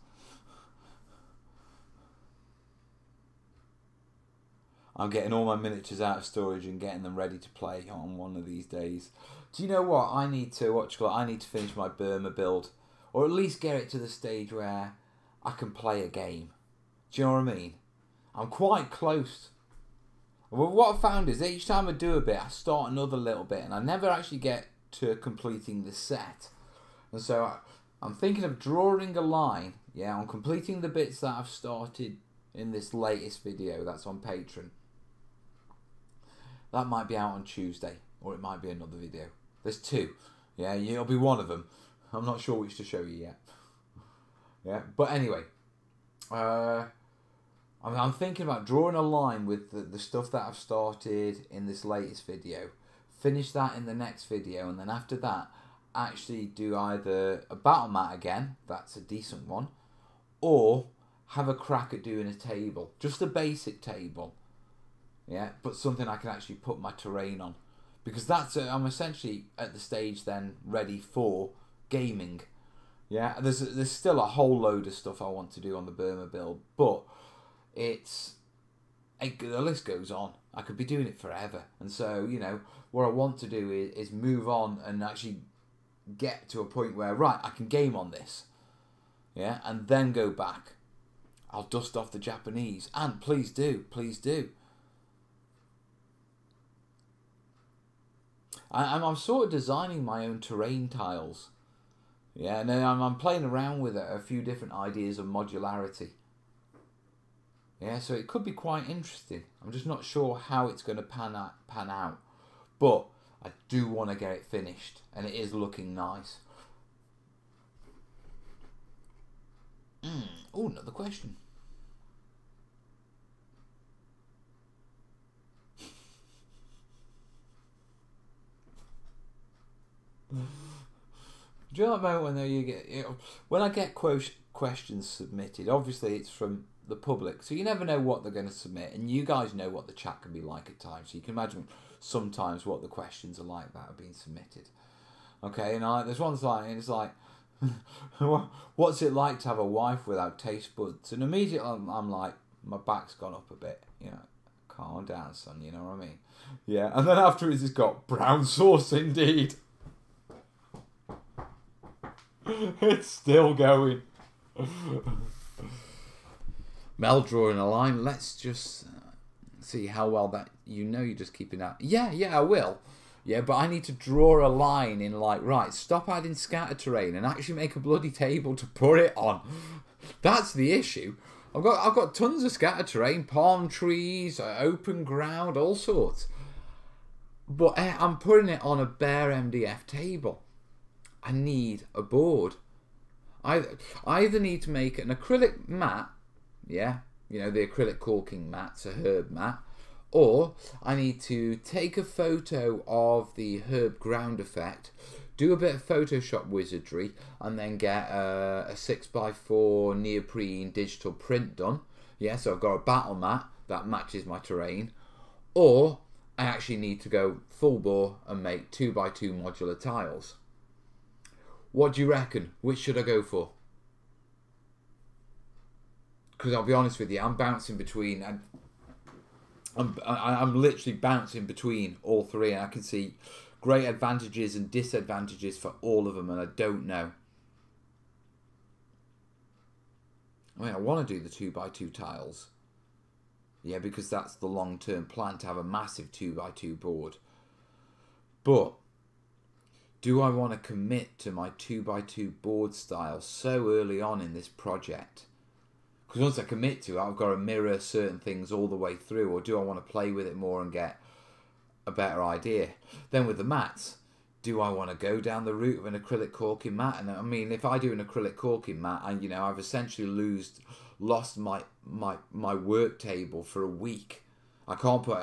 I'm getting all my miniatures out of storage and getting them ready to play on one of these days. Do you know what? I need to finish my Burma build. Or at least get it to the stage where I can play a game. Do you know what I mean? I'm quite close. Well, what I found is that each time I do a bit, I start another little bit. And I never actually get to completing the set. And so I'm thinking of drawing a line. Yeah, on completing the bits that I've started in this latest video that's on Patreon. That might be out on Tuesday. Or it might be another video. There's two. Yeah, it'll be one of them. I'm not sure which to show you yet. Yeah, but anyway, I'm thinking about drawing a line with the stuff that I've started in this latest video. Finish that in the next video, and then after that, actually do either a battle mat again, that's a decent one, or have a crack at doing a table. Just a basic table. Yeah, but something I can actually put my terrain on. Because that's I'm essentially at the stage then ready for gaming. Yeah, there's still a whole load of stuff I want to do on the Burma build, but the list goes on. I could be doing it forever, and so, you know, what I want to do is move on and actually get to a point where, right, I can game on this, yeah, and then go back. I'll dust off the Japanese, and please do. I'm sort of designing my own terrain tiles. Yeah, and then I'm playing around with a few different ideas of modularity. Yeah, so it could be quite interesting. I'm just not sure how it's going to pan out. But I do want to get it finished, and it is looking nice. Oh, another question. Do you know that moment when I get questions submitted? Obviously, it's from the public, so you never know what they're going to submit, and you guys know what the chat can be like at times. So you can imagine sometimes what the questions are like that have been submitted. Okay, and there's ones like, and it's like, what's it like to have a wife without taste buds? And immediately I'm like, my back's gone up a bit. You know, calm down, son. You know what I mean? Yeah, and then afterwards it's got brown sauce indeed. It's still going. Mel drawing a line. Let's just see how well that... you're just keeping that. Yeah, I will. Yeah, but I need to draw a line in like, right, stop adding scatter terrain and actually make a bloody table to put it on. That's the issue. I've got tons of scatter terrain, palm trees, open ground, all sorts. But I'm putting it on a bare MDF table. I need a board. I either need to make an acrylic mat, yeah, you know, the acrylic caulking mat's a herb mat, or I need to take a photo of the herb ground effect, do a bit of Photoshop wizardry, and then get a 6x4 neoprene digital print done. Yeah, so I've got a battle mat that matches my terrain. Or I actually need to go full bore and make 2x2 modular tiles. What do you reckon? Which should I go for? Because I'll be honest with you, I'm bouncing between, and I'm literally bouncing between all three, and I can see great advantages and disadvantages for all of them, and I don't know. I mean, I want to do the 2x2 tiles. Yeah, because that's the long-term plan, to have a massive 2x2 board. But do I want to commit to my 2x2 board style so early on in this project? Because once I commit to it, I've got to mirror certain things all the way through. Or do I want to play with it more and get a better idea? Then with the mats, do I want to go down the route of an acrylic caulking mat? And I mean, if I do an acrylic caulking mat, and you know, I've essentially lost my work table for a week. I can't put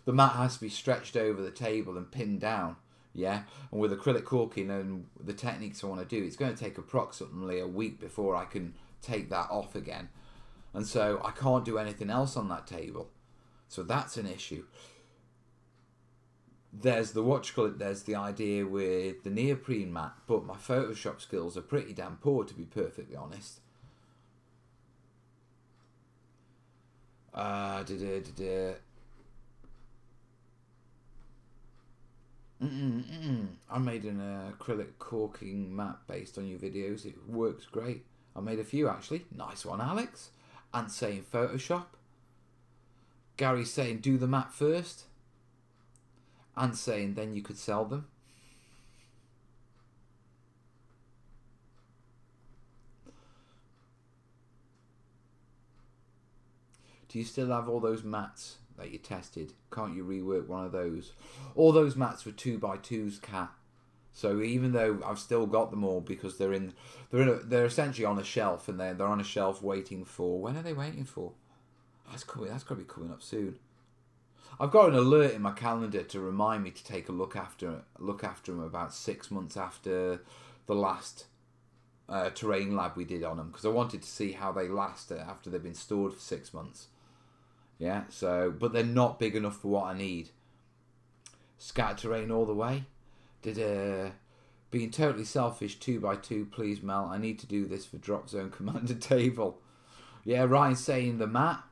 the mat has to be stretched over the table and pinned down. Yeah, and with acrylic caulking and the techniques I want to do, it's going to take approximately a week before I can take that off again, and so I can't do anything else on that table. So that's an issue. There's there's the idea with the neoprene mat, but my Photoshop skills are pretty damn poor, to be perfectly honest. I made an acrylic caulking mat based on your videos. It works great. I made a few actually. Nice one, Alex. And saying Photoshop. Gary saying do the mat first. And saying then you could sell them. Do you still have all those mats that you tested? Can't you rework one of those? All those mats were 2x2s, Cat. So even though I've still got them all, because they're essentially on a shelf, and they're on a shelf waiting for, when are they waiting for? That's got to be coming up soon. I've got an alert in my calendar to remind me to take a look after them about 6 months after the last terrain lab we did on them, because I wanted to see how they last after they've been stored for 6 months. Yeah, so, but they're not big enough for what I need. Scatter terrain all the way. Being totally selfish, 2x2, please, Mel. I need to do this for Drop Zone Commander table. Yeah, Ryan saying the mat.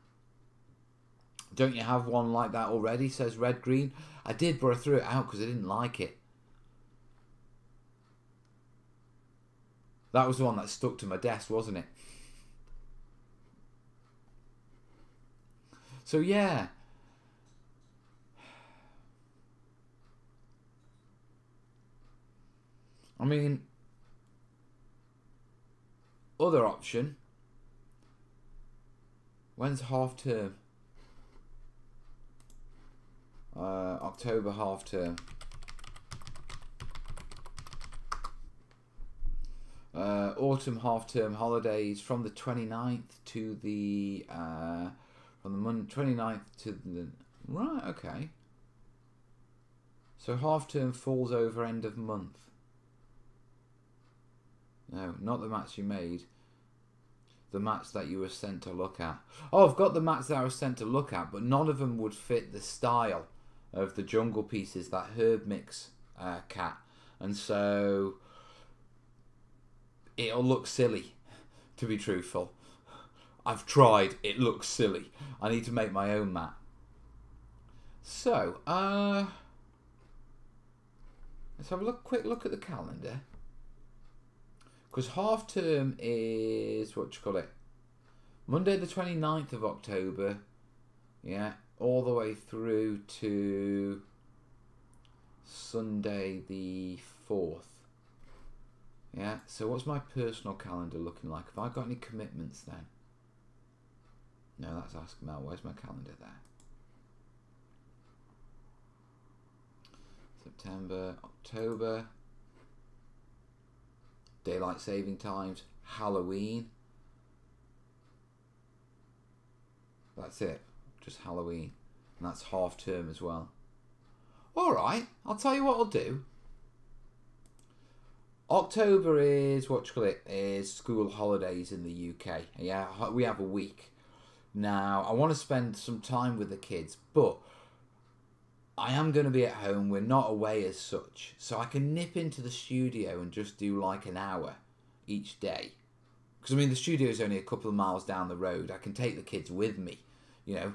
Don't you have one like that already, says Red Green. I did, but I threw it out because I didn't like it. That was the one that stuck to my desk, wasn't it? So yeah. I mean, other option. When's half term? October half term. Autumn half term holidays from the 29th to the from the Monday 29th to the right. Okay. So half term falls over end of month. No, not the mats you made. The mats that you were sent to look at. Oh, I've got the mats that I was sent to look at, but none of them would fit the style of the jungle pieces, that herb mix cat. And so it'll look silly, to be truthful. I've tried, it looks silly. I need to make my own mat. So, let's have a quick look at the calendar. Because half term is, what do you call it? Monday the 29th of October. Yeah, all the way through to Sunday the 4th. Yeah, so what's my personal calendar looking like? Have I got any commitments then? No, that's Ask Mel. Where's my calendar there? September, October. daylight saving times, Halloween. That's it, just Halloween. And that's half term as well. Alright, I'll tell you what I'll do. October is, is school holidays in the UK. Yeah, we have a week. Now, I want to spend some time with the kids, but I am going to be at home. We're not away as such. So I can nip into the studio and just do like an hour each day. Because, I mean, the studio is only a couple of miles down the road. I can take the kids with me, you know.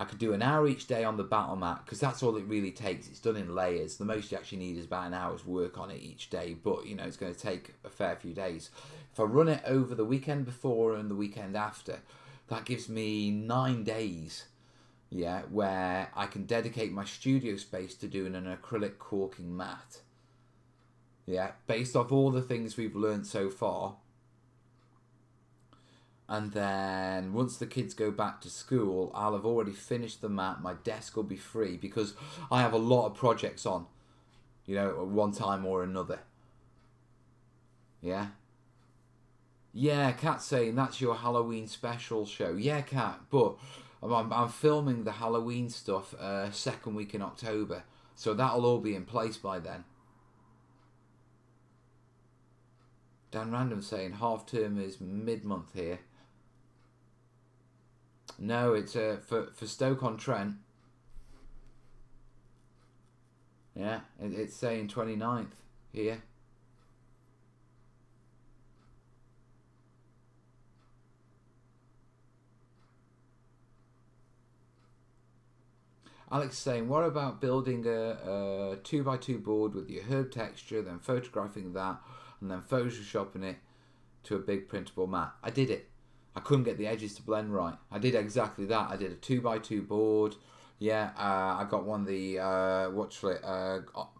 I could do an hour each day on the battle mat, because that's all it really takes. It's done in layers. The most you actually need is about an hour's work on it each day, but, you know, it's going to take a fair few days. If I run it over the weekend before and the weekend after, that gives me 9 days, yeah, where I can dedicate my studio space to doing an acrylic corking mat. Yeah, based off all the things we've learned so far. And then once the kids go back to school, I'll have already finished the mat. My desk will be free because I have a lot of projects on, you know, at one time or another. Yeah. Yeah, Kat's saying that's your Halloween special show. Yeah, Kat, but I'm filming the Halloween stuff second week in October. So that'll all be in place by then. Dan Random saying half term is mid-month here. No, it's for Stoke-on-Trent. Yeah, it's saying 29th here. Alex saying, what about building a 2x2 board with your herb texture, then photographing that, and then photoshopping it to a big printable mat? I did it. I couldn't get the edges to blend right. I did exactly that. I did a 2x2 board. Yeah, I got one of the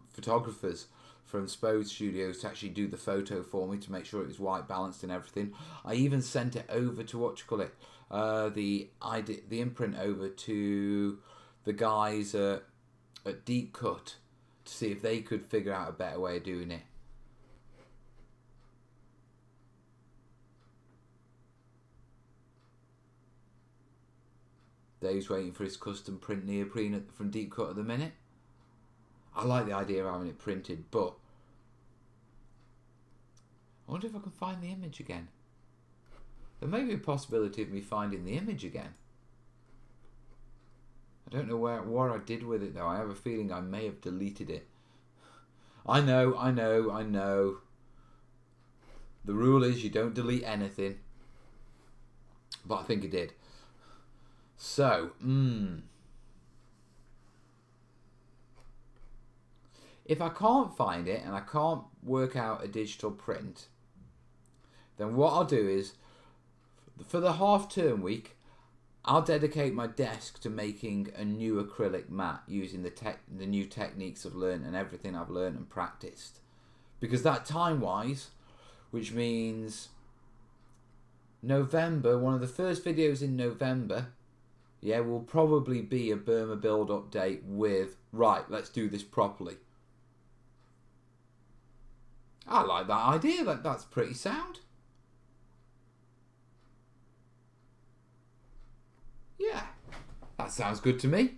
photographers from Spode Studios to actually do the photo for me to make sure it was white balanced and everything. I even sent it over to the imprint over to the guys at Deep Cut to see if they could figure out a better way of doing it. Dave's waiting for his custom print neoprene from Deep Cut at the minute. I like the idea of having it printed, but I wonder if I can find the image again. There may be a possibility of me finding the image again. I don't know what I did with it though. I have a feeling I may have deleted it. I know. The rule is you don't delete anything. But I think I did. So, if I can't find it and I can't work out a digital print, then what I'll do is, for the half-term week, I'll dedicate my desk to making a new acrylic mat using the new techniques I've learned and everything I've learned and practiced. Because that time-wise, which means November, one of the first videos in November, yeah, will probably be a Burma build update with, right, let's do this properly. I like that idea. That's pretty sound. Yeah, that sounds good to me.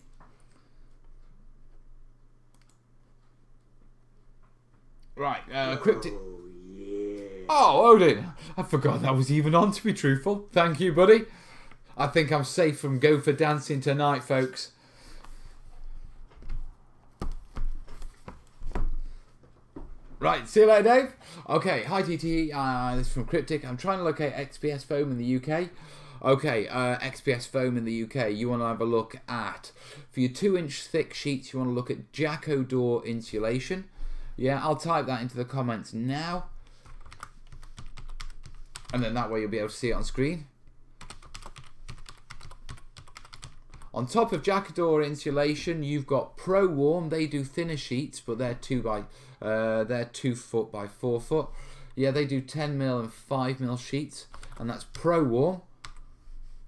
Right, cryptic. Oh, Odin, I forgot that was even on, to be truthful. Thank you, buddy. I think I'm safe from Gopher dancing tonight, folks. Right, see you later, Dave. Okay, hi TT, this is from Cryptic. I'm trying to locate XPS foam in the UK. Okay, XPS foam in the UK, you want to have a look at, for your 2-inch thick sheets, you want to look at Jacodor insulation. Yeah, I'll type that into the comments now. And then that way you'll be able to see it on screen. On top of Jacodor insulation, you've got Pro Warm. They do thinner sheets, but they're 2 foot by 4 foot. Yeah, they do 10mm and 5mm sheets, and that's Pro Warm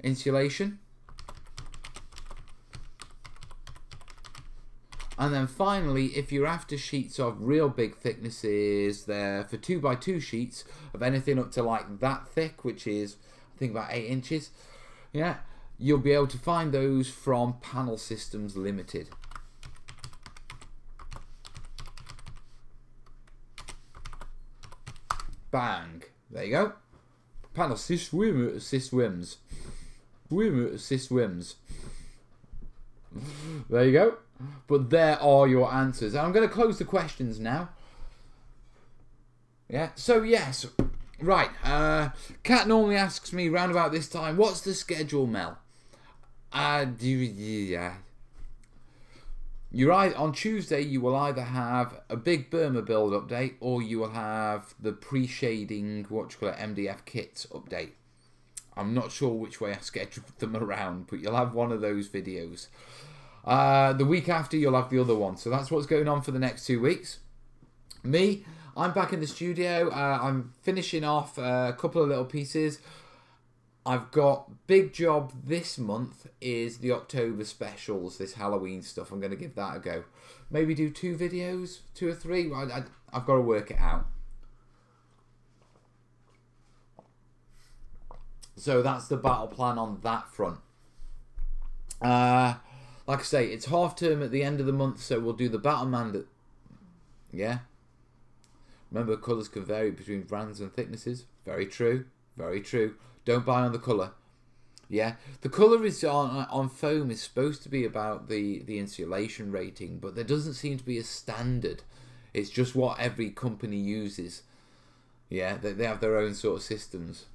insulation. And then finally, if you're after sheets of real big thicknesses, they're for 2x2 sheets of anything up to like that thick, which is I think about 8 inches. Yeah, you'll be able to find those from Panel Systems Limited. Bang. There you go. Panel Systems. There you go. But there are your answers. I'm going to close the questions now. Yeah, so yes. Right. Kat normally asks me round about this time, what's the schedule, Mel? Yeah. On Tuesday, you will either have a big Burma build update or you will have the pre-shading, MDF kits update. I'm not sure which way I scheduled them around, but you'll have one of those videos. The week after, you'll have the other one. So that's what's going on for the next 2 weeks. Me, I'm back in the studio. I'm finishing off a couple of little pieces. I've got big job this month is the October specials, this Halloween stuff. I'm going to give that a go. Maybe do 2 videos, 2 or 3. I've got to work it out. So that's the battle plan on that front. Like I say, it's half term at the end of the month, so we'll do the battle man. Yeah. Remember, colours can vary between brands and thicknesses. Very true. Very true. Don't buy on the colour. Yeah. The colour is on foam is supposed to be about the insulation rating, but there doesn't seem to be a standard. It's just what every company uses. Yeah. They have their own sort of systems.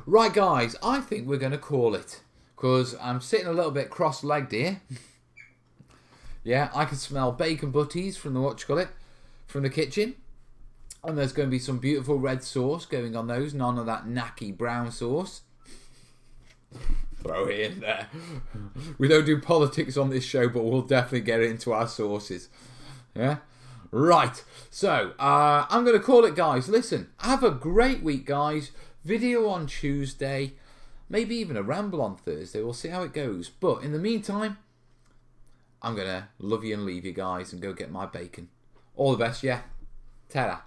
Right, guys. I think we're going to call it. Because I'm sitting a little bit cross-legged here. Yeah, I can smell bacon butties from the from the kitchen. And there's going to be some beautiful red sauce going on those. None of that knacky brown sauce. Throw it in there. We don't do politics on this show, but we'll definitely get into our sauces. Yeah? Right. So, I'm going to call it, guys. Listen, have a great week, guys. Video on Tuesday. Maybe even a ramble on Thursday. We'll see how it goes. But in the meantime, I'm going to love you and leave you, guys, and go get my bacon. All the best, yeah? Ta-da.